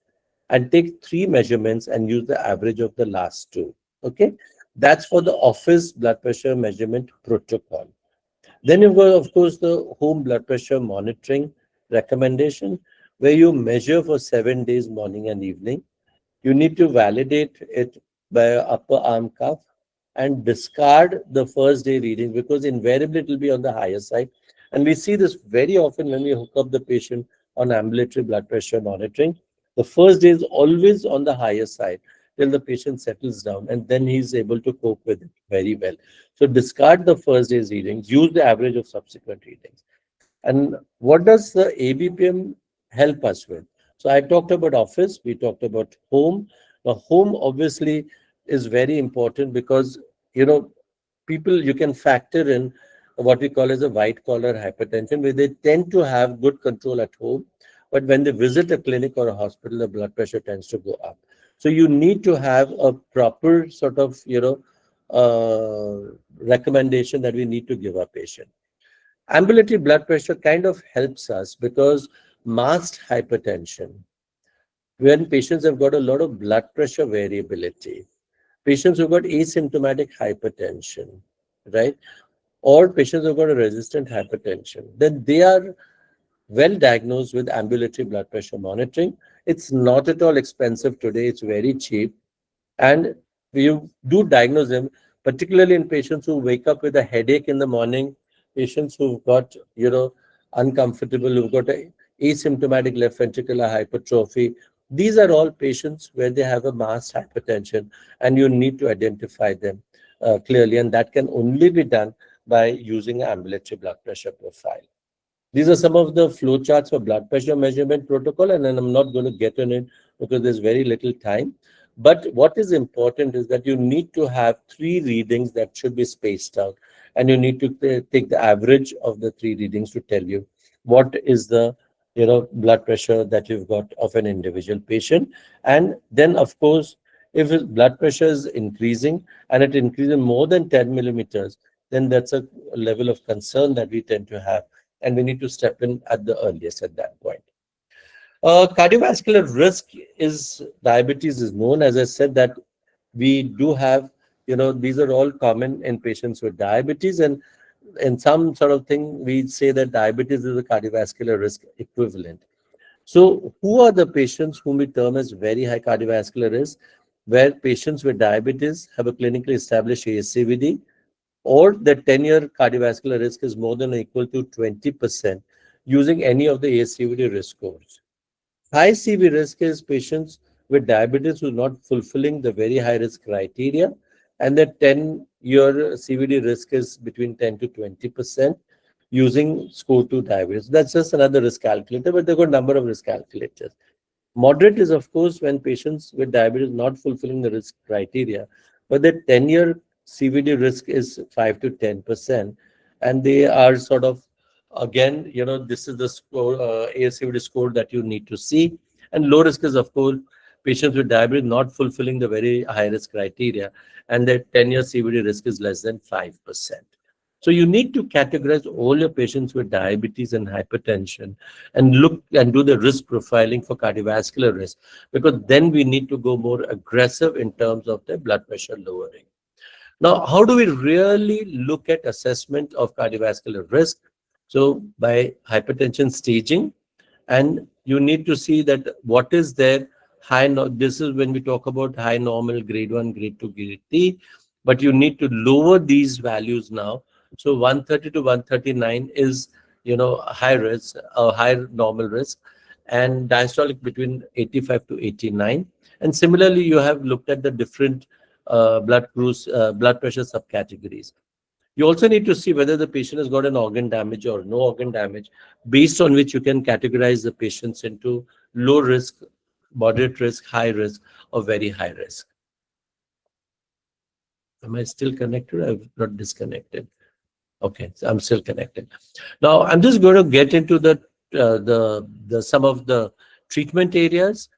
and take 3 measurements and use the average of the last 2. Okay, that's for the office blood pressure measurement protocol. Then you've got, of course, the home blood pressure monitoring recommendation, where you measure for 7 days, morning and evening. You need to validate it by an upper arm cuff and discard the first day reading, because invariably it will be on the higher side. And we see this very often when we hook up the patient on ambulatory blood pressure monitoring. The first day is always on the higher side till the patient settles down, and then he's able to cope with it very well. So discard the first day's readings, use the average of subsequent readings. And what does the ABPM help us with? So I talked about office, we talked about home. Now, home obviously is very important because, you know, people, you can factor in what we call as a white collar hypertension, where they tend to have good control at home, but when they visit a clinic or a hospital, the blood pressure tends to go up. So you need to have a proper sort of, recommendation that we need to give our patient. Ambulatory blood pressure kind of helps us because masked hypertension, when patients have got a lot of blood pressure variability, patients who've got asymptomatic hypertension, right? Or patients who've got a resistant hypertension, then they are well diagnosed with ambulatory blood pressure monitoring. It's not at all expensive today. It's very cheap. And you do diagnose them, particularly in patients who wake up with a headache in the morning, patients who've got, uncomfortable, who've got a asymptomatic left ventricular hypertrophy. These are all patients where they have a masked hypertension, and you need to identify them clearly. And that can only be done by using an ambulatory blood pressure profile. These are some of the flowcharts for blood pressure measurement protocol, and then I'm not going to get on it because there's very little time. But what is important is that you need to have 3 readings that should be spaced out, and you need to take the average of the 3 readings to tell you what is the blood pressure that you've got of an individual patient. And then, of course, if his blood pressure is increasing and it increases more than 10 millimeters, then that's a level of concern that we tend to have, and we need to step in at the earliest at that point. Cardiovascular risk is diabetes is known. As I said, that we do have, these are all common in patients with diabetes, and in some sort of thing, we say that diabetes is a cardiovascular risk equivalent. So who are the patients whom we term as very high cardiovascular risk? Where patients with diabetes have a clinically established ASCVD, or the 10-year cardiovascular risk is more than or equal to 20% using any of the ASCVD risk scores. High CV risk is patients with diabetes who are not fulfilling the very high risk criteria, and the 10-year CVD risk is between 10 to 20% using score 2 diabetes. That's just another risk calculator, but they've got a number of risk calculators. Moderate is, of course, when patients with diabetes not fulfilling the risk criteria, but the 10-year CVD risk is 5 to 10%, and they are sort of, again, this is the score, ASCVD score that you need to see. And low risk is, of course, patients with diabetes not fulfilling the very high risk criteria, and their 10-year CVD risk is less than 5%. So you need to categorize all your patients with diabetes and hypertension and look and do the risk profiling for cardiovascular risk, because then we need to go more aggressive in terms of their blood pressure lowering. Now, how do we really look at assessment of cardiovascular risk? So by hypertension staging, and you need to see that what is their this is when we talk about high normal, grade 1, grade 2, grade 3, but you need to lower these values now. So 130 to 139 is, high risk or high normal risk, and diastolic between 85 to 89. And similarly, you have looked at the different blood pressure subcategories. You also need to see whether the patient has got an organ damage or no organ damage, based on which you can categorize the patients into low risk, moderate risk, high risk, or very high risk. Am I still connected? I've not disconnected. Okay, so I'm still connected. Now I'm just going to get into the some of the treatment areas.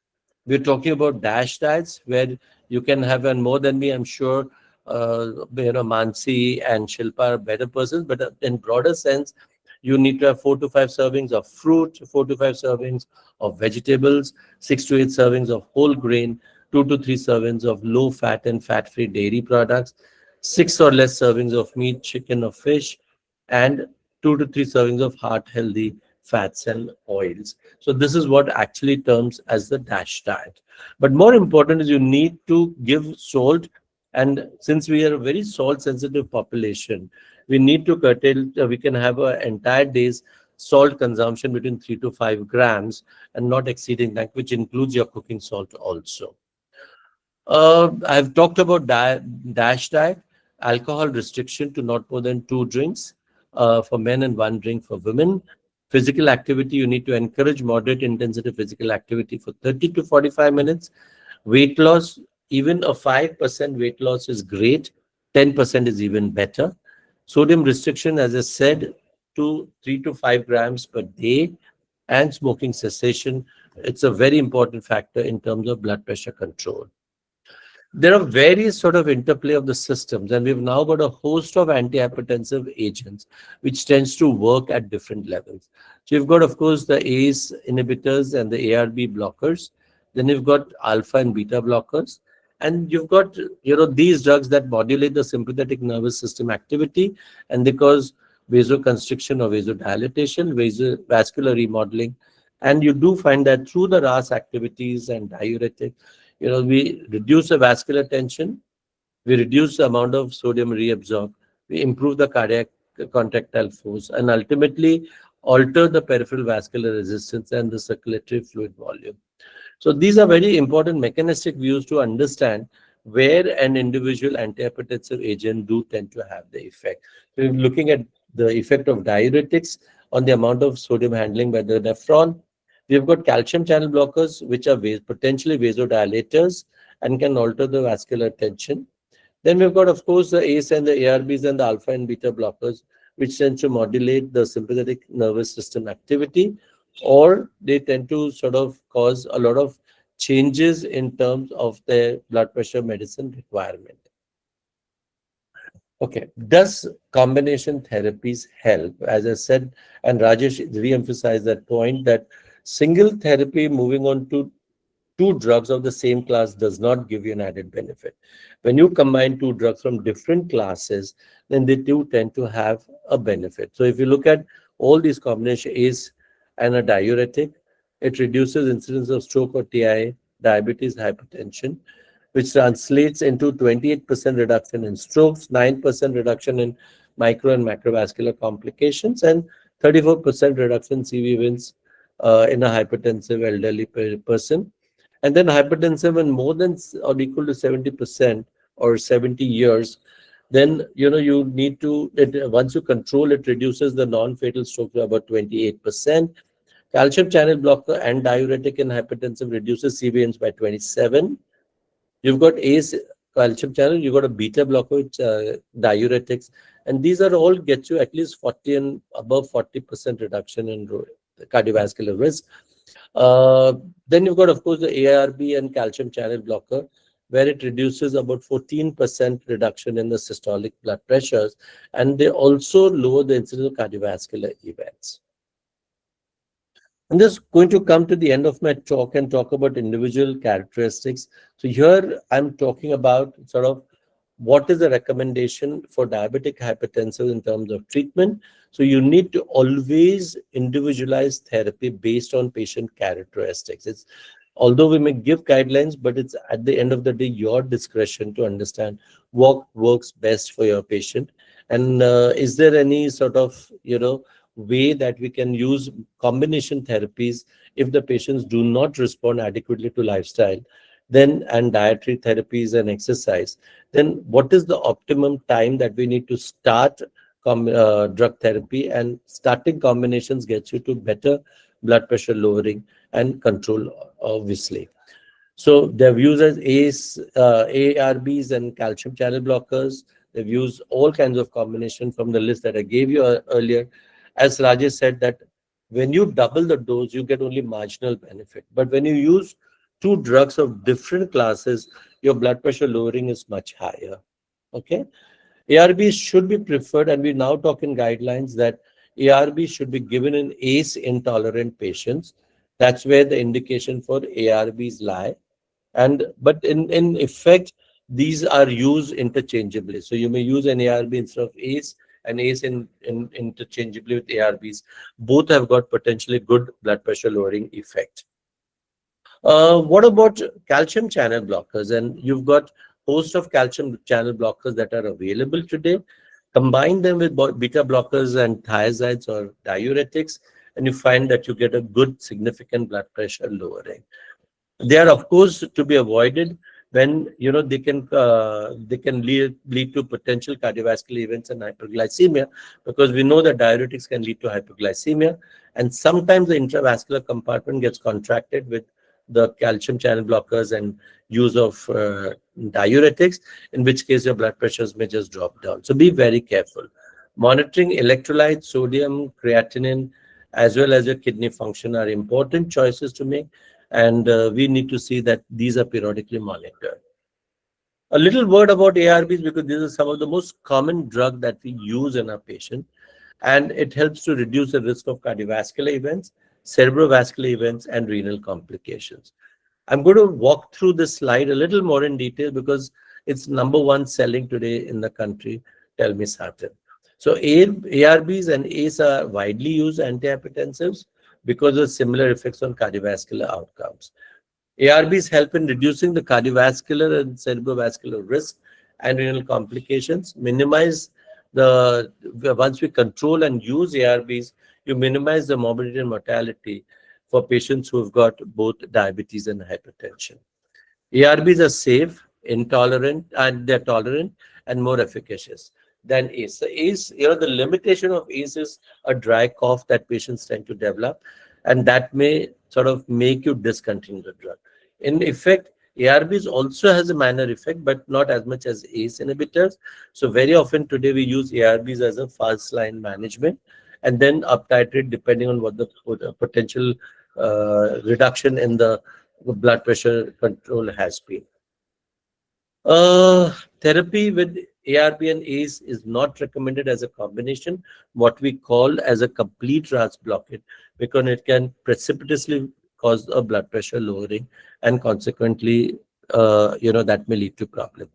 We're talking about DASH diets, where you can have, and more than me, I'm sure, Mansi and Shilpa are better persons, but in broader sense, you need to have 4 to 5 servings of fruit, 4 to 5 servings of vegetables, 6 to 8 servings of whole grain, 2 to 3 servings of low fat and fat-free dairy products, 6 or less servings of meat, chicken, or fish, and 2 to 3 servings of heart-healthy fats and oils. So this is what actually terms as the DASH diet. But more important is you need to give salt, and since we are a very salt-sensitive population, we need to curtail. We can have an entire day's salt consumption between 3 to 5 grams, and not exceeding that, which includes your cooking salt also. I've talked about DASH diet, alcohol restriction to not more than 2 drinks for men and 1 drink for women. Physical activity, you need to encourage moderate intensity physical activity for 30 to 45 minutes. Weight loss, even a 5% weight loss is great. 10% is even better. Sodium restriction, as I said, to 3 to 5 grams per day. And smoking cessation, it's a very important factor in terms of blood pressure control. There are various sort of interplay of the systems, and we've now got a host of antihypertensive agents which tends to work at different levels. So you've got, of course, the ACE inhibitors and the ARB blockers. Then you've got alpha and beta blockers, and you've got these drugs that modulate the sympathetic nervous system activity and they cause vasoconstriction or vasodilatation, vascular remodeling. And you do find that through the RAS activities and diuretic, we reduce the vascular tension, we reduce the amount of sodium reabsorbed, we improve the cardiac contractile force, and ultimately alter the peripheral vascular resistance and the circulatory fluid volume. So these are very important mechanistic views to understand where an individual antihypertensive agent do tend to have the effect. So we're looking at the effect of diuretics on the amount of sodium handling by the nephron. We've got calcium channel blockers, which are potentially vasodilators and can alter the vascular tension. Then we've got, of course, the ACE and the ARBs and the alpha and beta blockers, which tend to modulate the sympathetic nervous system activity, or they tend to sort of cause a lot of changes in terms of their blood pressure medicine requirement. Okay, does combination therapies help? As I said, and Rajesh re-emphasized that point, that single therapy moving on to 2 drugs of the same class does not give you an added benefit. When you combine 2 drugs from different classes, then they do tend to have a benefit. So if you look at all these combinations, ACE and a diuretic, it reduces incidence of stroke or TIA, diabetes, hypertension, which translates into 28% reduction in strokes, 9% reduction in micro and macrovascular complications, and 34% reduction in CV events in a hypertensive elderly person. And then hypertensive in more than or equal to 70% or 70 years, then you need to, once you control it, reduces the non-fatal stroke to about 28%. Calcium channel blocker and diuretic in hypertensive reduces CV events by 27. You've got ACE calcium channel, you've got a beta blocker, which diuretics, and these are all get you at least 40 and above 40% reduction in cardiovascular risk. Uh, then you've got, of course, the ARB and calcium channel blocker, where it reduces about 14% reduction in the systolic blood pressures, and they also lower the incidence of cardiovascular events. I'm just going to come to the end of my talk and talk about individual characteristics. So here I'm talking about sort of what is the recommendation for diabetic hypertensive in terms of treatment. So you need to always individualize therapy based on patient characteristics. It's although we may give guidelines, but it's at the end of the day your discretion to understand what works best for your patient. And is there any sort of way that we can use combination therapies if the patients do not respond adequately to lifestyle, then and dietary therapies and exercise, then what is the optimum time that we need to start drug therapy? And starting combinations gets you to better blood pressure lowering and control, obviously. So they've used as ARBs and calcium channel blockers. They've used all kinds of combination from the list that I gave you earlier. As Rajesh said, that when you double the dose, you get only marginal benefit. But when you use two drugs of different classes, your blood pressure lowering is much higher. Okay. ARBs should be preferred, and we now talk in guidelines that ARBs should be given in ACE intolerant patients. That's where the indication for ARBs lie. And but in effect, these are used interchangeably. So you may use an ARB instead of ACE, and ACE interchangeably with ARBs. Both have got potentially good blood pressure lowering effect. What about calcium channel blockers? And you've got host of calcium channel blockers that are available today. Combine them with beta blockers and thiazides or diuretics, and you find that you get a good significant blood pressure lowering. They are, of course, to be avoided when they can lead to potential cardiovascular events and hyperglycemia, because we know that diuretics can lead to hyperglycemia, and sometimes the intravascular compartment gets contracted with the calcium channel blockers and use of diuretics, in which case your blood pressures may just drop down. So be very careful. Monitoring electrolytes, sodium, creatinine, as well as your kidney function are important choices to make, and we need to see that these are periodically monitored. A little word about ARBs, because these are some of the most common drug that we use in our patient, and it helps to reduce the risk of cardiovascular events, cerebrovascular events, and renal complications. I'm going to walk through this slide a little more in detail because it's #1 selling today in the country, telmisartan. So ARBs and ACE are widely used antihypertensives because of similar effects on cardiovascular outcomes. ARBs help in reducing the cardiovascular and cerebrovascular risk and renal complications. Once we control and use ARBs, you minimize the morbidity and mortality for patients who have got both diabetes and hypertension. ARBs are safe, intolerant, and they're tolerant and more efficacious than ACE. So ACE, the limitation of ACE is a dry cough that patients tend to develop, and that may sort of make you discontinue the drug. In effect, ARBs also has a minor effect, but not as much as ACE inhibitors. So very often today we use ARBs as a first line management, and then uptitrate depending on what the potential reduction in the blood pressure control has been. Therapy with ARB and ACE is not recommended as a combination, what we call as a complete RAS blockade, because it can precipitously cause a blood pressure lowering, and consequently, that may lead to problem.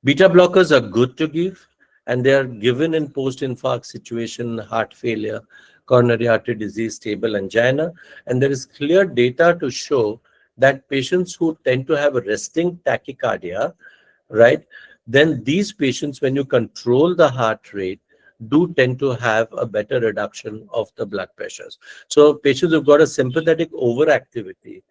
Beta blockers are good to give, and they are given in post-infarct situation, heart failure, coronary artery disease, stable angina, and there is clear data to show that patients who tend to have a resting tachycardia, right, then these patients, when you control the heart rate, do tend to have a better reduction of the blood pressures. So patients who've got a sympathetic overactivity,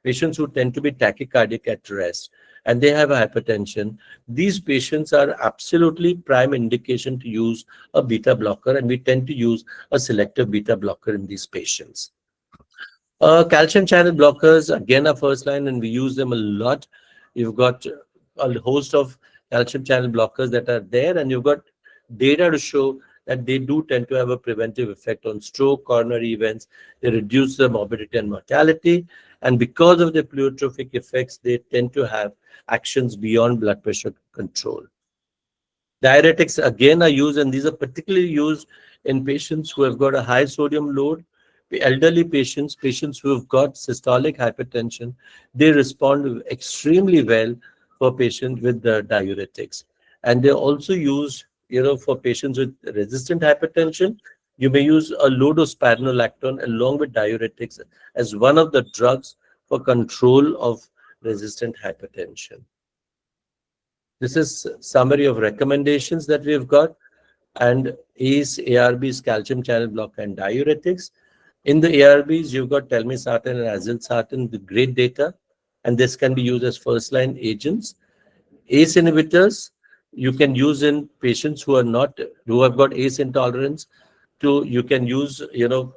patients who tend to be tachycardic at rest, and they have hypertension, these patients are absolutely prime indication to use a beta blocker, and we tend to use a selective beta blocker in these patients. Calcium channel blockers, again, are first line, and we use them a lot. You've got a host of calcium channel blockers that are there, and you've got data to show that they do tend to have a preventive effect on stroke, coronary events. They reduce the morbidity and mortality. And because of the pleiotropic effects, they tend to have actions beyond blood pressure control. Diuretics again are used, and these are particularly used in patients who have got a high sodium load, elderly patients, patients who have got systolic hypertension. They respond extremely well for patients with the diuretics. And they're also used, for patients with resistant hypertension. You may use a low dose spironolactone along with diuretics as one of the drugs for control of resistant hypertension. This is summary of recommendations that we've got, and ACE, ARBs, calcium channel blocker, and diuretics. In the ARBs, you've got telmisartan and azilsartan with great data, and this can be used as first-line agents. ACE inhibitors, you can use in patients who have got ACE intolerance. You can use,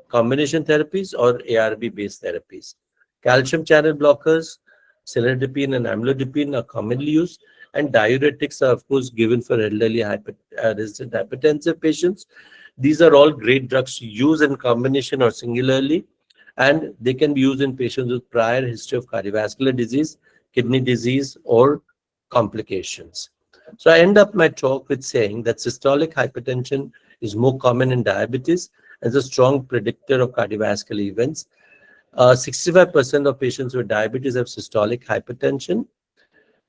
combination therapies or ARB-based therapies. Calcium channel blockers, cilnidipine and amlodipine are commonly used, and diuretics are, of course, given for elderly resistant hypertensive patients. These are all great drugs to use in combination or singularly, and they can be used in patients with prior history of cardiovascular disease, kidney disease, or complications. So I end up my talk with saying that systolic hypertension is more common in diabetes as a strong predictor of cardiovascular events. 65% of patients with diabetes have systolic hypertension.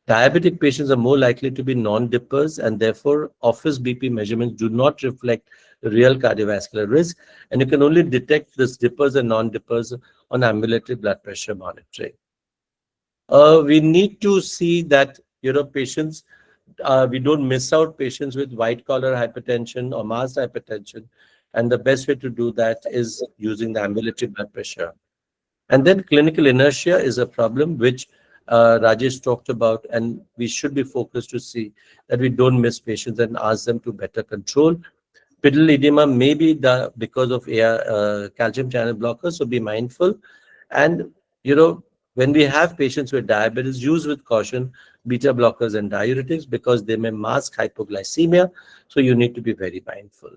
Diabetic patients are more likely to be non-dippers, and therefore office BP measurements do not reflect the real cardiovascular risk, and you can only detect these dippers and non-dippers on ambulatory blood pressure monitoring. We need to see that, patients, we don't miss out patients with white collar hypertension or masked hypertension, and the best way to do that is using the ambulatory blood pressure. And then clinical inertia is a problem which Rajesh talked about, and we should be focused to see that we don't miss patients and ask them to better control. Pedal edema may be because of calcium channel blockers, so be mindful. And, when we have patients with diabetes, use with caution beta blockers and diuretics because they may mask hypoglycemia, so you need to be very mindful.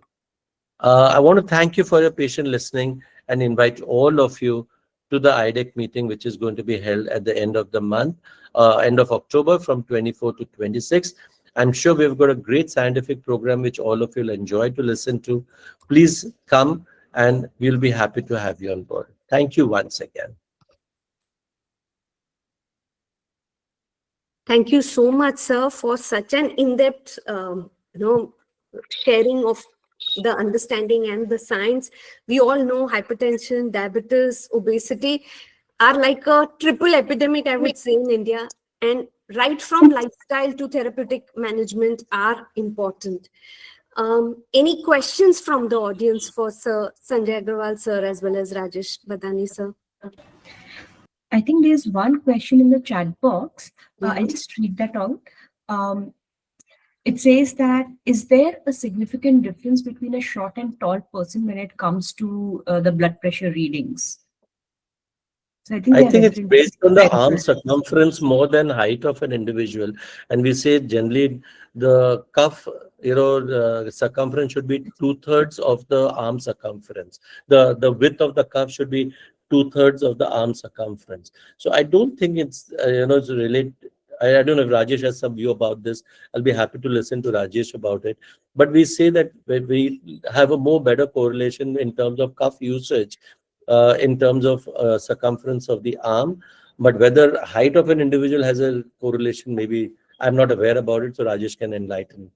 I want to thank you for your patient listening and invite all of you to the IDEC meeting, which is going to be held at the end of the month, end of October from 24 to 26. I'm sure we've got a great scientific program which all of you will enjoy to listen to. Please come and we'll be happy to have you on board. Thank you once again. Thank you so much, sir, for such an in-depth, sharing of the understanding and the science. We all know hypertension, diabetes, obesity are like a triple epidemic, I would say, in India. And right from lifestyle to therapeutic management are important. Any questions from the audience for Sir Sanjay Agrawal, sir, as well as Rajesh Badani, sir? I think there's one question in the chat box. I'll just read that out. It says that, is there a significant difference between a short and tall person when it comes to the blood pressure readings? So I think it's based on the arm circumference more than height of an individual. And we say generally the cuff, the circumference should be 2/3 of the arm circumference. The width of the cuff should be 2/3 of the arm circumference. So I don't think it's, it's related. I don't know if Rajesh has some view about this. I'll be happy to listen to Rajesh about it. But we say that we have a more better correlation in terms of cuff usage, in terms of circumference of the arm. But whether height of an individual has a correlation, maybe I'm not aware about it, so Rajesh can enlighten.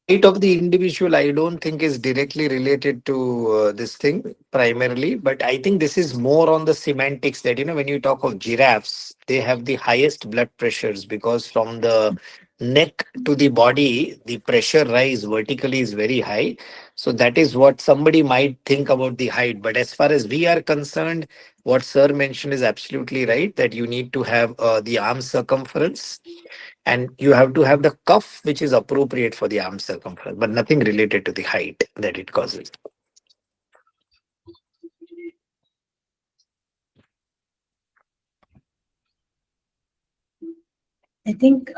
Height of the individual, I don't think is directly related to this thing primarily, but I think this is more on the semantics that, when you talk of giraffes, they have the highest blood pressures because from the neck to the body, the pressure rise vertically is very high. So that is what somebody might think about the height. But as far as we are concerned, what sir mentioned is absolutely right, that you need to have the arm circumference. And you have to have the cuff which is appropriate for the arm circumference, but nothing related to the height that it causes. I think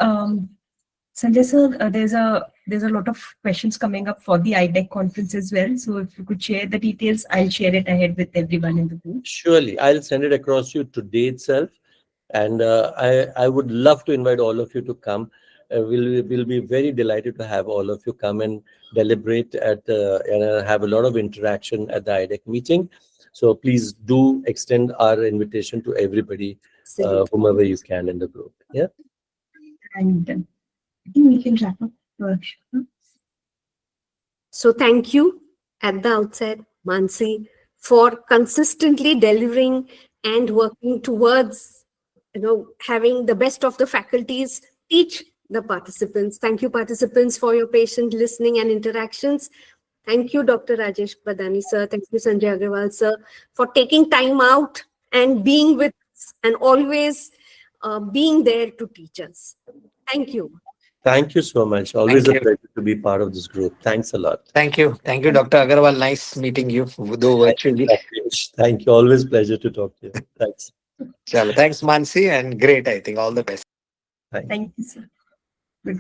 Sanjay sir, there's a lot of questions coming up for the IDEC conference as well. So if you could share the details, I'll share it ahead with everyone in the group. Surely, I'll send it across to you today itself. And I would love to invite all of you to come. We'll be very delighted to have all of you come and deliberate and have a lot of interaction at the IDEC meeting. So please do extend our invitation to everybody, whomever you can in the group. Yeah. And I think we can wrap up. So thank you at the outset, Mansi, for consistently delivering and working towards, having the best of the faculties teach the participants. Thank you, participants, for your patient listening and interactions. Thank you, Dr. Rajesh Badani, sir. Thank you, Sanjay Agarwal, sir, for taking time out and being with us and always being there to teach us. Thank you. Thank you so much. Always a pleasure to be part of this group. Thanks a lot. Thank you. Thank you, Dr. Agarwal. Nice meeting you, though virtually. Thank you. Always pleasure to talk to you. Thanks. Chalo. Thanks, Mansi, and great, I think. All the best. Thank you, sir. Good.